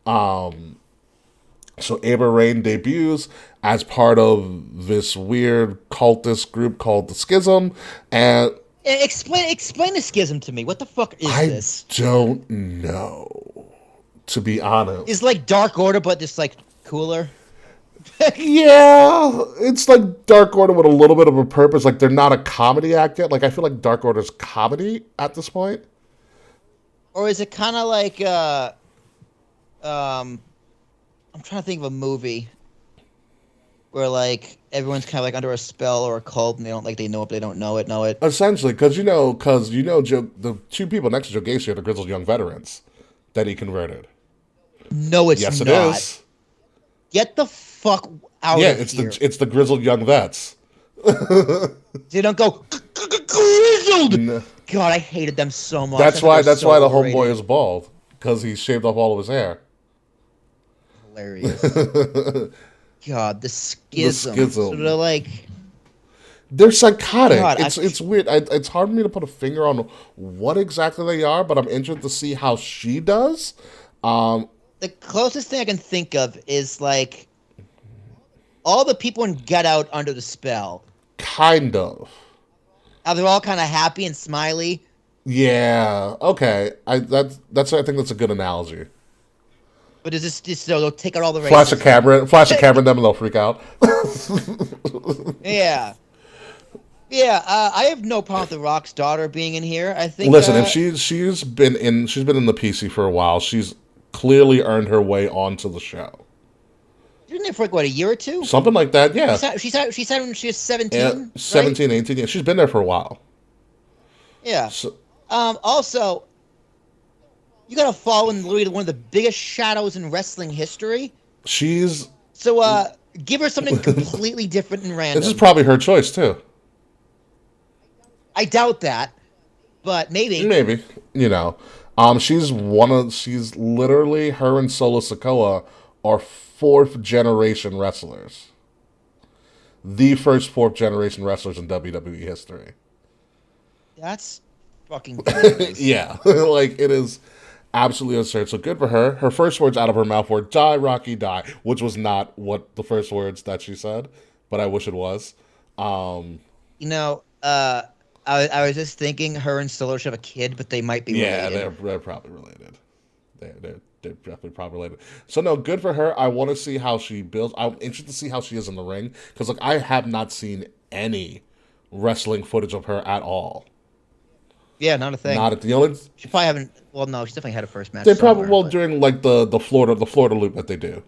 So Ava Rain debuts as part of this weird cultist group called the Schism, and Explain the Schism to me. What the fuck is I this? don't know, to be honest. It's like Dark Order, but just like cooler. Yeah, it's like Dark Order with a little bit of a purpose. Like, they're not a comedy act yet. Like, I feel like Dark Order's comedy at this point. Or is it kind of like I'm trying to think of a movie where like everyone's kind of like under a spell or a cult, and they know it, but they don't know it. Essentially, because Joe, the two people next to Joe Gacy are the Grizzled Young Veterans that he converted. No, it's Yes, not. it is. Get the fuck out Yeah, of here. it's the Grizzled Young Vets. They don't go grizzled. No. God, I hated them so much. That's I thought why they were so the overrated. homeboy is bald, because he shaved off all of his hair. Hilarious. God, the Schism. Schism. So they're like, They're psychotic. God, It's weird. It's hard for me to put a finger on what exactly they are, but I'm interested to see how she does. the closest thing I can think of is like all the people in Get Out under the spell. Kind of. How they're all kind of happy and smiley. Yeah. Okay. I think that's a good analogy. But is this just so they'll take out all the racism? Flash a camera at them, and they'll freak out. Yeah. Yeah, I have no problem with The Rock's daughter being in here. I think. Listen, if she's been in the PC for a while, she's clearly earned her way onto the show. She's been there for like what, a year or two? Something like that, yeah. She said when she was 17. Yeah, right? 17, 18, yeah. She's been there for a while. Yeah. So, Also, you gotta follow in literally one of the biggest shadows in wrestling history. she's So, give her something completely different and random. this is probably her choice too. I doubt that, but maybe. Maybe. She's literally, her and Solo Sikoa are fourth generation wrestlers. The first fourth generation wrestlers in WWE history. That's fucking bananas. Yeah. Like, it is absolutely absurd. So good for her. Her first words out of her mouth were "Die, Rocky, die," which was not what the first words that she said, but I wish it was. I was just thinking her and Solo should have a kid, but they might be Yeah, related. they're probably related. They're definitely probably related. So no, good for her. I want to see how she builds. I'm interested to see how she is in the ring, because like, I have not seen any wrestling footage of her at all. Yeah, not a thing. Not at the only. She probably haven't. Well, no, she's definitely had a first match. They probably somewhere, but- during like the Florida loop that they do.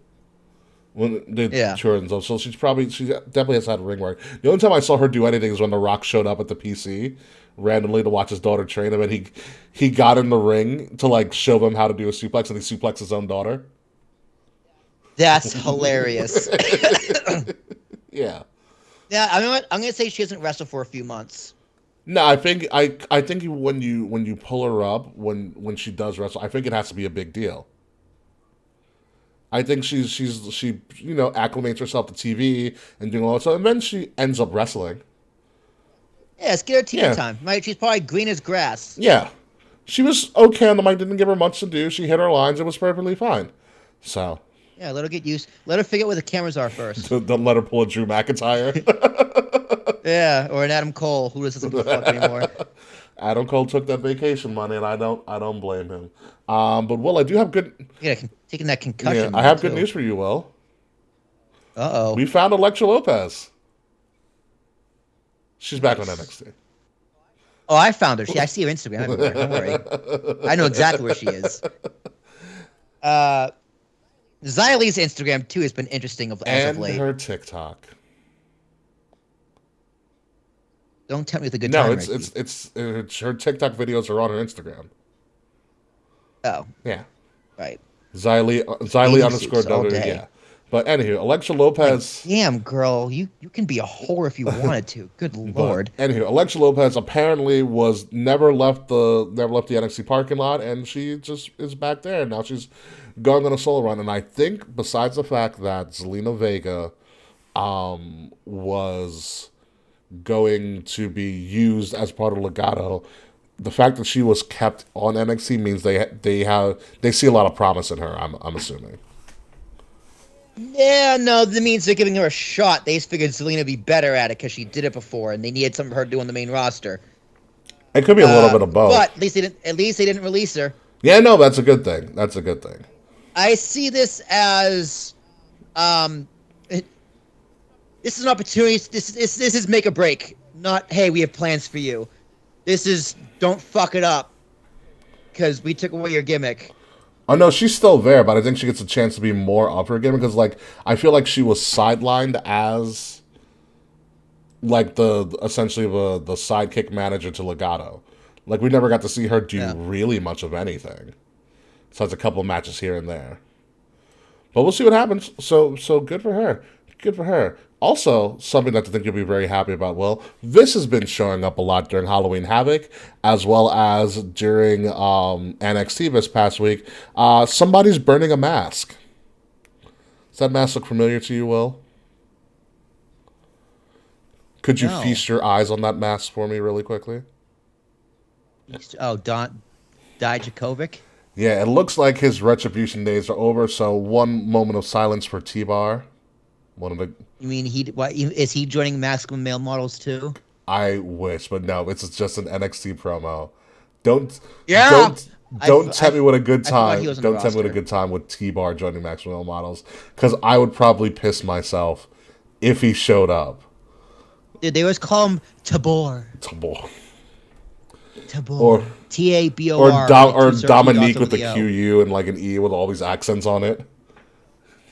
When they tour and stuff. So she definitely has had ring work. The only time I saw her do anything is when The Rock showed up at the PC randomly to watch his daughter train him, and he got in the ring to like show them how to do a suplex, and he suplexed his own daughter. That's hilarious. Yeah. Yeah, I mean, what? I'm gonna say she hasn't wrestled for a few months. No, I think when you pull her up when she does wrestle, I think it has to be a big deal. I think she acclimates herself to TV and doing all that stuff, and then she ends up wrestling. Yeah, let's get her TV Yeah. time. Right? She's probably green as grass. Yeah, she was okay on the mic. Didn't give her much to do. She hit her lines. It was perfectly fine. So Yeah, let her get used. Let her figure out where the cameras are first. Don't let her pull a Drew McIntyre. Yeah, or an Adam Cole who doesn't give a fuck anymore. Adam Cole took that vacation money, and I don't blame him. But Will, I do have good. Yeah, taking that Yeah, concussion. I money, have good too. news for you, Will. Uh-oh. We found Alexa Lopez. She's back on Nice. NXT. Oh, I found her. I see her Instagram everywhere. Don't worry. I know exactly where she is. Xylee's Instagram, too, has been interesting as of And late. her TikTok. Don't tell me with a good No, time, it's her TikTok videos are on her Instagram. Oh, Yeah. right. Xylee Bathing underscore suits all W, day. yeah. But anywho, Alexa Like, Lopez. damn, girl, you can be a whore if you wanted to. Good lord. But anywho, Alexa Lopez apparently was never left the NXT parking lot, and she just is back there. Now she's going on a solo run, and I think besides the fact that Zelina Vega was going to be used as part of Legato, the fact that she was kept on NXT means they see a lot of promise in her. I'm assuming. Yeah, no, that means they're giving her a shot. They just figured Zelina would be better at it because she did it before, and they needed some of her doing the main roster. It could be a little bit of both. But at least they didn't release her. Yeah, no, that's a good thing. That's a good thing. I see this as, this is an opportunity. This is make or break. Not, hey, we have plans for you. This is don't fuck it up because we took away your gimmick. Oh no, she's still there, but I think she gets a chance to be more up her game because, like, I feel like she was sidelined as, like, essentially the sidekick manager to Legato. Like, we never got to see her do really much of anything, besides a couple of matches here and there. But we'll see what happens. So good for her. Good for her. Also, something that I think you'll be very happy about, Will, this has been showing up a lot during Halloween Havoc, as well as during NXT this past week. Somebody's burning a mask. Does that mask look familiar to you, Will? Could you feast your eyes on that mask for me really quickly? Oh, Dijakovic? Yeah, it looks like his retribution days are over, so one moment of silence for T-Bar. One of the... You mean is he joining Masculine Male Models too? I wish, but no, it's just an NXT promo. Don't tell me what a good time. Don't tell me what a good time with T-Bar joining Maxwell Models, because I would probably piss myself if he showed up. Dude, they always call him Tabor. Tabor. Or Tabor. Or Dominique with the QU and like an E with all these accents on it.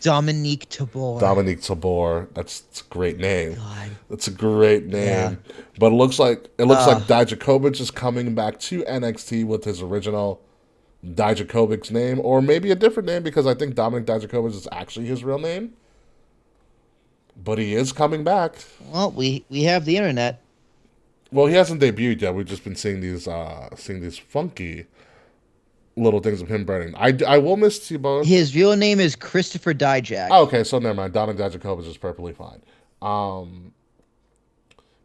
Dominique Tabor. Dominique Tabor. That's a great name. God. That's a great name. Yeah. But it looks like Dijakovic is coming back to NXT with his original Dijakovic's name, or maybe a different name, because I think Dominic Dijakovic is actually his real name. But he is coming back. Well, we have the internet. Well, he hasn't debuted yet. We've just been seeing these funky little things of him burning. I will miss T-Bone. His real name is Christopher Dijak. Oh, okay, so never mind. Dominic Dijakovic is perfectly fine.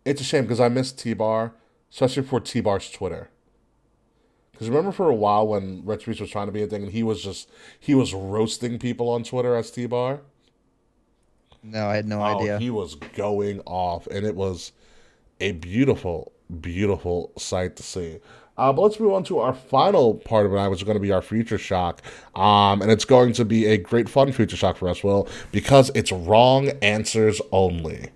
It's a shame because I miss T-Bar, especially for T-Bar's Twitter. Because remember for a while when Retribution was trying to be a thing and he was roasting people on Twitter as T-Bar? No, I had no idea. He was going off, and it was a beautiful, beautiful sight to see. But let's move on to our final part of it, which is going to be our Future Shock. And it's going to be a great fun Future Shock for us, Will, because it's wrong answers only.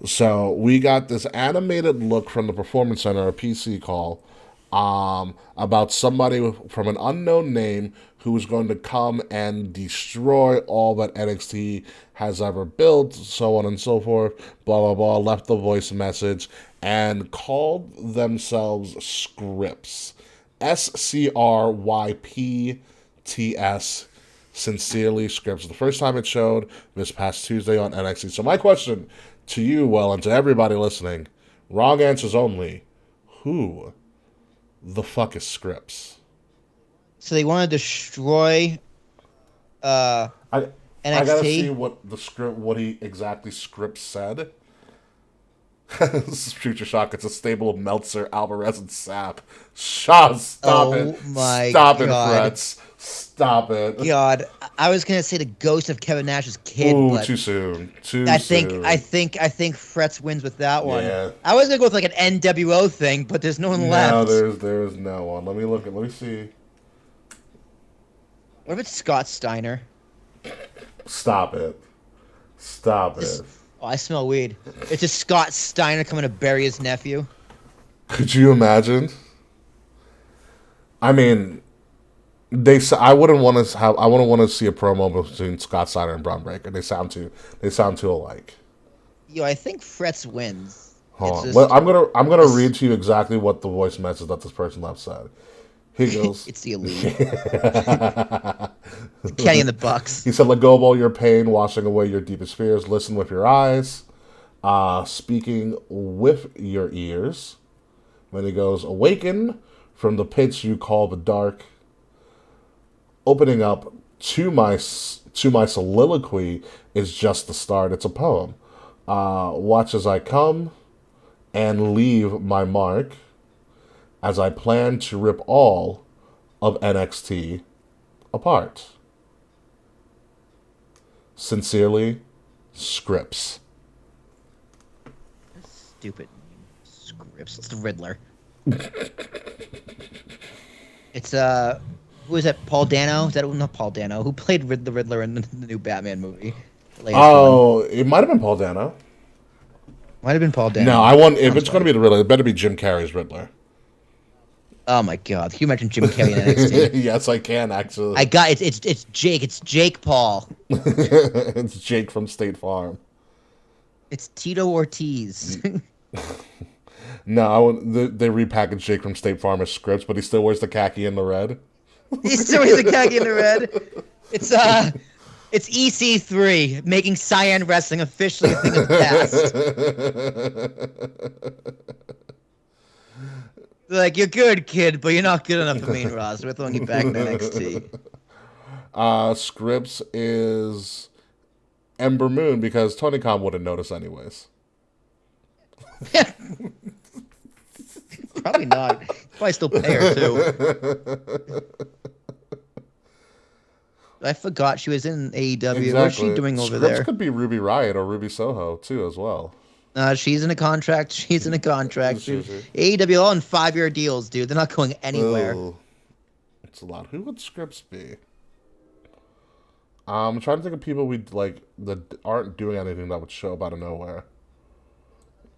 So we got this animated look from the Performance Center, a PC call, about somebody from an unknown name who is going to come and destroy all that NXT has ever built, so on and so forth, blah, blah, blah, left the voice message, and called themselves Scripts. SCRYPTS. Sincerely, Scripts. The first time it showed this past Tuesday on NXT. So my question to you, Will, and to everybody listening, wrong answers only. Who the fuck is Scripts? So they want to destroy NXT? I gotta see what he exactly Scripts said. This is Future Shock. It's a stable of Meltzer, Alvarez, and Sapp. Stop it. My Stop God. it, Frets. Stop it. God, I was gonna say the ghost of Kevin Nash's kid, Ooh, but too soon. Too I soon. think Fretz wins with that one. Yeah. I was gonna go with like an NWO thing, but there's no one No, left. there's no one. Let me see. What if it's Scott Steiner? Stop it. Stop Just, it. oh, I smell weed. It's just Scott Steiner coming to bury his nephew. Could you imagine? I mean, I wouldn't want to have. I wouldn't want to see a promo between Scott Steiner and Braun Breaker. They sound too alike. Yo, I think Fretz wins. Hold It's on. just, I'm gonna read to you exactly what the voice message that this person left said. He goes, it's the Elite. Kenny and the Bucks. He said, "Let go of all your pain, washing away your deepest fears. Listen with your eyes, speaking with your ears." Then he goes, "Awaken from the pits you call the dark, opening up to my soliloquy is just the start. It's a poem. Watch as I come and leave my mark, as I plan to rip all of NXT apart. Sincerely, Scripps." Stupid Scripps. It's the Riddler. It's who is that? Paul Dano? Is that not Paul Dano? Who played the Riddler in the new Batman movie? The latest one. It might have been Paul Dano. Might have been Paul Dano. No, I want. If it's going to be the Riddler, it better be Jim Carrey's Riddler. Oh my God! Can you imagine Jim Carrey in NXT? Yes, I can actually. I got it's Jake. It's Jake Paul. It's Jake from State Farm. It's Tito Ortiz. No, I want. They repackaged Jake from State Farm as Scripps, but he still wears the khaki and the red. He still wears the khaki in the red. It's EC3 making Cyan Wrestling officially a thing of the past. They're like, you're good, kid, but you're not good enough for main roster. We're throwing you back in NXT. Scripps is Ember Moon because Tony Khan wouldn't notice anyways. Probably not. Probably still pay her too. I forgot she was in AEW. Exactly. What's she doing over Scripps there? could be Ruby Riott or Ruby Soho too, as well. She's in a contract. She's in a contract. Sure. AEW all on 5-year deals, dude. They're not going anywhere. Ooh. It's a lot. Who would Scripps be? I'm trying to think of people we like that aren't doing anything that would show up out of nowhere.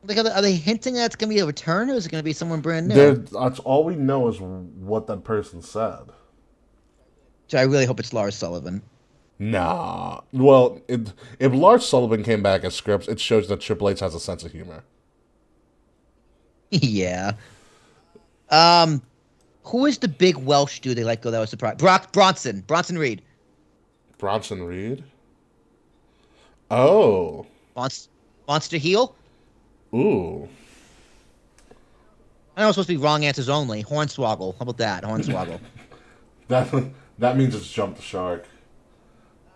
Like, are they hinting that it's going to be a return, or is it going to be someone brand new? That's all we know is what that person said. So I really hope it's Lars Sullivan. Nah. Well, if Lars Sullivan came back as Scripps, it shows that Triple H has a sense of humor. Yeah. Who is the big Welsh dude they let go that was surprised? Bronson Reed. Bronson Reed? Oh. Wants to heal? Ooh. I know it's supposed to be wrong answers only. Hornswoggle. How about that? Hornswoggle. That means it's Jump the Shark.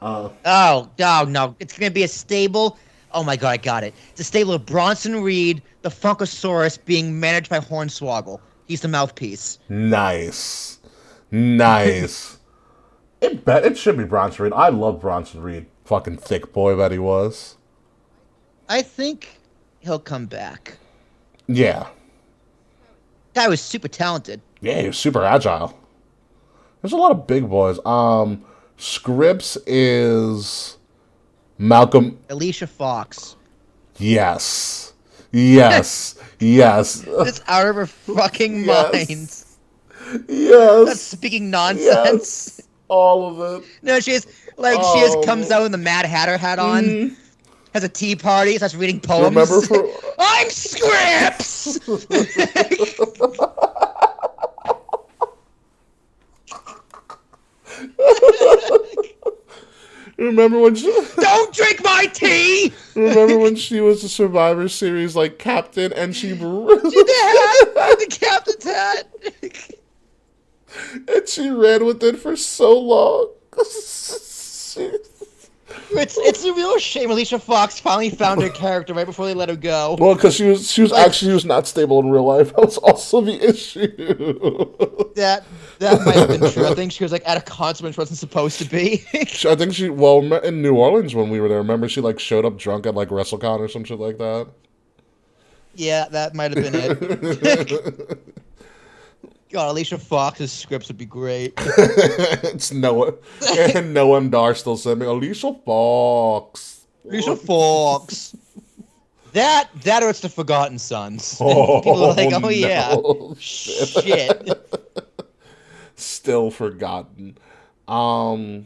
Oh, no. It's going to be a stable. Oh, my God, I got it. It's a stable of Bronson Reed, the Funkosaurus, being managed by Hornswoggle. He's the mouthpiece. Nice. It should be Bronson Reed. I love Bronson Reed. Fucking thick boy that he was. I think he'll come back. Yeah. Guy was super talented. Yeah, he was super agile. There's a lot of big boys. Scripps is Malcolm. Alicia Fox. Yes. It's out of her fucking mind. Yes. That's speaking nonsense. Yes. All of it. No, she comes out with the Mad Hatter hat on, has a tea party, starts reading poems. Remember I'm Scripps! Remember when she... Don't drink my tea! Remember when she was the Survivor Series, like, captain, and she... The captain's hat! And she ran with it for so long. It's a real shame Alicia Fox finally found her character right before they let her go. Well, because she was not stable in real life. That was also the issue. That might have been true. I think she was like at a concert when she wasn't supposed to be. I think in New Orleans when we were there, remember she like showed up drunk at like WrestleCon or some shit like that? Yeah, that might have been it. God, Alicia Fox's scripts would be great. It's Noah. And Noah Dar still sending Alicia Fox. Alicia Fox. That or it's the Forgotten Sons. Oh, People are like, oh yeah. no. Shit. Still forgotten. No,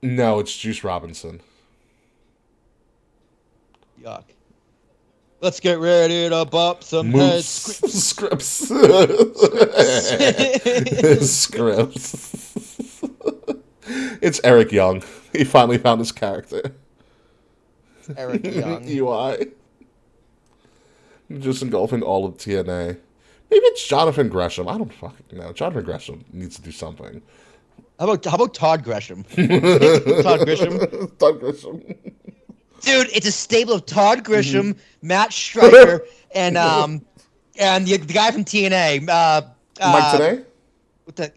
it's Juice Robinson. Yuck. Let's get ready to bump some heads. Scripts. Scripts. It's Eric Young. He finally found his character. Eric Young. UI. Just engulfing all of TNA. Maybe it's Jonathan Gresham. I don't fucking know. Jonathan Gresham needs to do something. How about Todd Gresham? Todd Gresham. Todd Gresham. Dude, it's a stable of Todd Gresham, Matt Stryker, and the guy from TNA. Mike Tenay?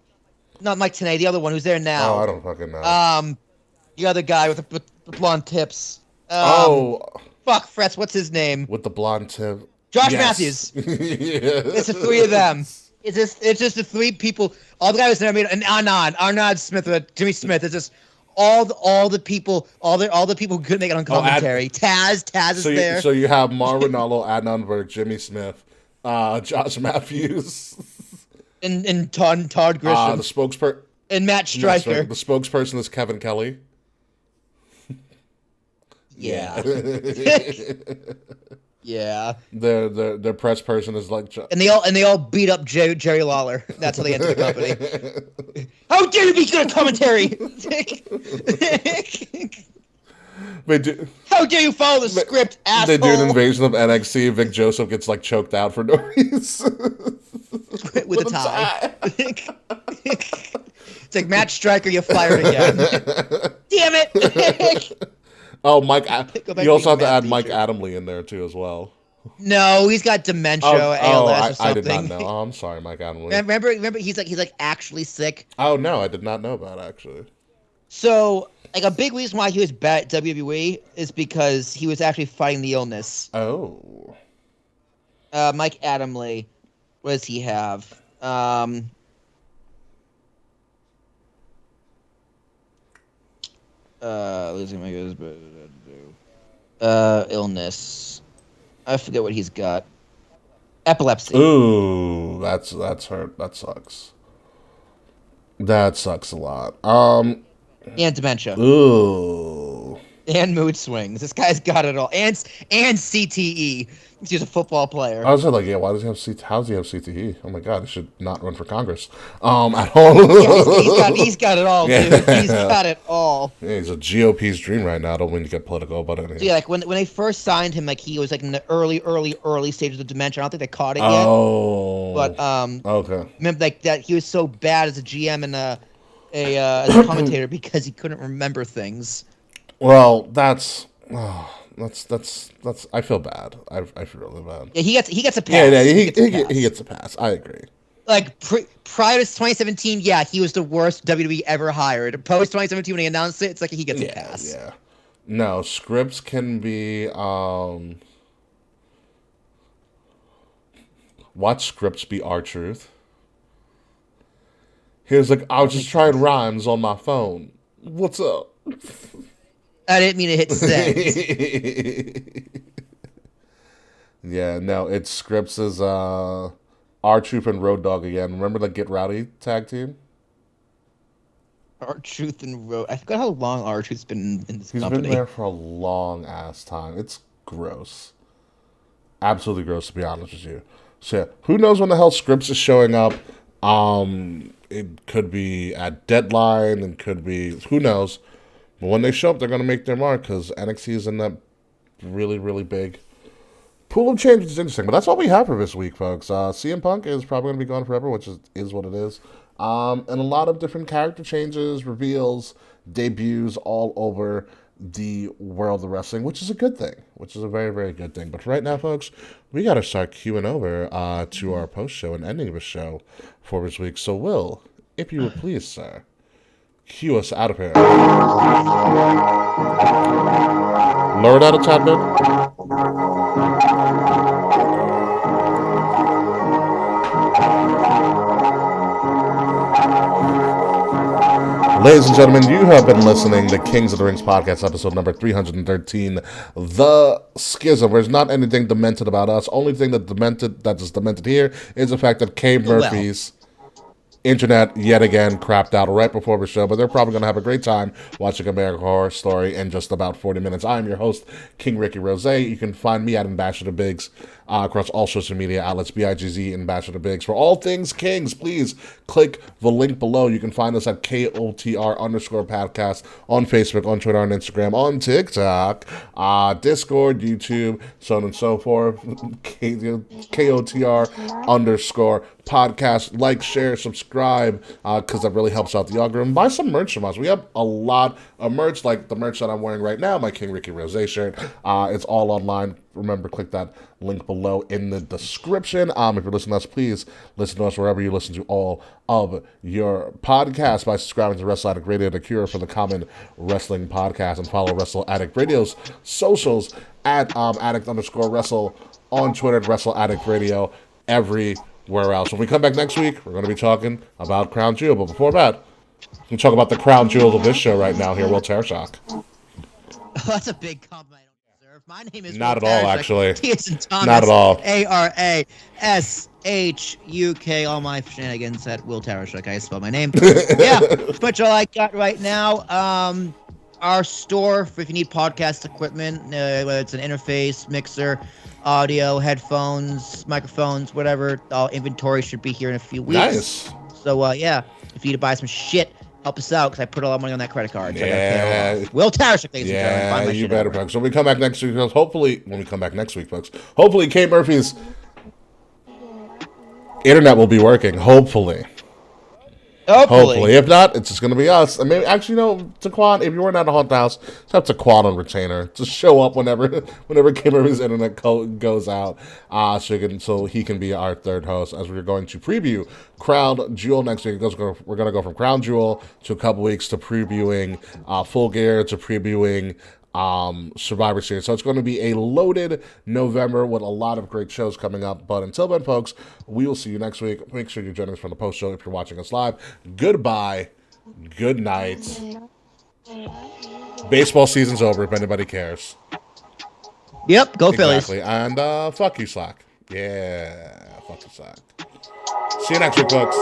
Not Mike Tenay, the other one who's there now. Oh, I don't fucking know. The other guy with the blonde tips. Fuck, Fretz, what's his name? With the blonde tip. Josh Matthews. It's the three of them. It's just the three people. All the guys there, and Arnod Smith, Jimmy Smith. It's just all the people who couldn't make it on commentary. Taz is there. So you have Marvin Ronaldo, Adnan Burke, Jimmy Smith, Josh Matthews, and Todd Grisham, the spokesperson, and Matt Stryker. The spokesperson is Kevin Kelly. Yeah. Yeah. Their press person is like, and they all beat up Jerry Lawler. That's how they enter the company. How dare you be good at commentary? How dare you follow the script, asshole? They do an invasion of NXT. Vic Joseph gets like choked out for no reason with a tie. It's like, Matt Stryker, you're fired again. Damn it! Oh, you also have to add Mike Adamle in there too as well. No, he's got dementia, ALS, or something. I did not know. Oh, I'm sorry, Mike Adamle. Remember, he's like actually sick. Oh no, I did not know that actually. So, like, a big reason why he was bad at WWE is because he was actually fighting the illness. Oh. Mike Adamle, what does he have? Losing my goes, but illness. I forget what he's got. Epilepsy. Ooh, that's hurt. That sucks. That sucks a lot. And dementia. Ooh. And mood swings. This guy's got it all. And CTE. He's a football player. I was like, yeah, why does he have CTE? How does he have CTE? Oh my god, he should not run for Congress. At all. Yeah, he's got it all, dude. He's got it all. Yeah, he's a GOP's dream right now. I don't mean to get political, but anyway. So yeah, like when they first signed him, like he was like in the early stages of dementia. I don't think they caught it yet. Oh. But okay. Remember like that he was so bad as a GM and as a commentator because he couldn't remember things. Well, that's I feel bad. I feel really bad. Yeah, he gets a pass. Yeah, he gets a pass. I agree. Like prior to 2017, yeah, he was the worst WWE ever hired. Post 2017, when he announced it, it's like he gets a pass. Yeah. No, scripts can be watch scripts be R-Truth. He was like, I was just trying rhymes on my phone. What's up? I didn't mean to hit send. Yeah, no, it's Scripps is R-Truth and Road Dogg again. Remember the Get Rowdy tag team? R-Truth and Road. I forgot how long R-Truth's been in this company. He's been there for a long ass time. It's gross. Absolutely gross, to be honest with you. So yeah, who knows when the hell Scripps is showing up? It could be at Deadline, and could be, who knows. But when they show up, they're going to make their mark because NXT is in that really, really big pool of change. Is interesting. But that's all we have for this week, folks. CM Punk is probably going to be gone forever, which is what it is. and a lot of different character changes, reveals, debuts all over the world of wrestling, which is a good thing, which is a very, very good thing. But right now, folks, we got to start queuing over to our post show and ending of the show for this week. So, Will, if you would please, sir, cue us out of here. Lower that a tad bit. Ladies and gentlemen, you have been listening to Kings of the Rings podcast, episode number 313, The Schism. There's not anything demented about us. Only thing that is demented here is the fact that K Murphy's internet yet again crapped out right before the show, but they're probably going to have a great time watching American Horror Story in just about 40 minutes. I'm your host, King Ricky Rose. You can find me at Ambassador Biggs across all social media outlets, BIGZ Ambassador Biggs. For all things Kings, please click the link below. You can find us at KOTR_podcast on Facebook, on Twitter, on Instagram, on TikTok, Discord, YouTube, so on and so forth. KOTR_podcast. Like, share, subscribe, because that really helps out the algorithm. Buy some merch from us. We have a lot of merch, like the merch that I'm wearing right now, my King Ricky Rose shirt. It's all online. Remember, click that link below in the description. If you're listening to us, please listen to us wherever you listen to all of your podcasts by subscribing to Wrestle Addict Radio, the cure for the common wrestling podcast, and follow Wrestle Addict Radio's socials at addict_wrestle on Twitter, at Wrestle Addict Radio, everywhere else. When we come back next week, we're going to be talking about Crown Jewel. But before that, we talk about the Crown Jewel of this show right now here, Will Tarashok. Oh, that's a big compliment. My name is not Will at all, Tarashuk. actually. Thomas, not at all. ARASHUK. All my shenanigans at Will Tarashuk. I spell my name. Yeah, but all I got right now. Our store, if you need podcast equipment, whether it's an interface, mixer, audio, headphones, microphones, whatever, all inventory should be here in a few weeks. Nice. So yeah, if you need to buy some shit, help us out, because I put a lot of money on that credit card. So yeah. Will Tarashuk, ladies and gentlemen. Find my you shit better, over. folks. So we come back next week, folks. Hopefully, when we come back next week, folks, hopefully Kate Murphy's internet will be working. Hopefully. If not, it's just going to be us. And maybe, actually, Taquan, if you weren't at a haunted house, just have Taquan on retainer. Just show up whenever Kate Murphy's internet goes out, so he can be our third host, as we're going to preview Crown Jewel next week. We're going to go from Crown Jewel to a couple weeks to previewing Full Gear, to previewing Survivor Series. So it's going to be a loaded November with a lot of great shows coming up. But until then, folks, we will see you next week. Make sure you join us for the post show if you're watching us live. Goodbye. Good night. Baseball season's over if anybody cares. Yep, go Phillies. Exactly. And fuck you, Slack. Yeah, fuck you, Slack. See you next week, folks.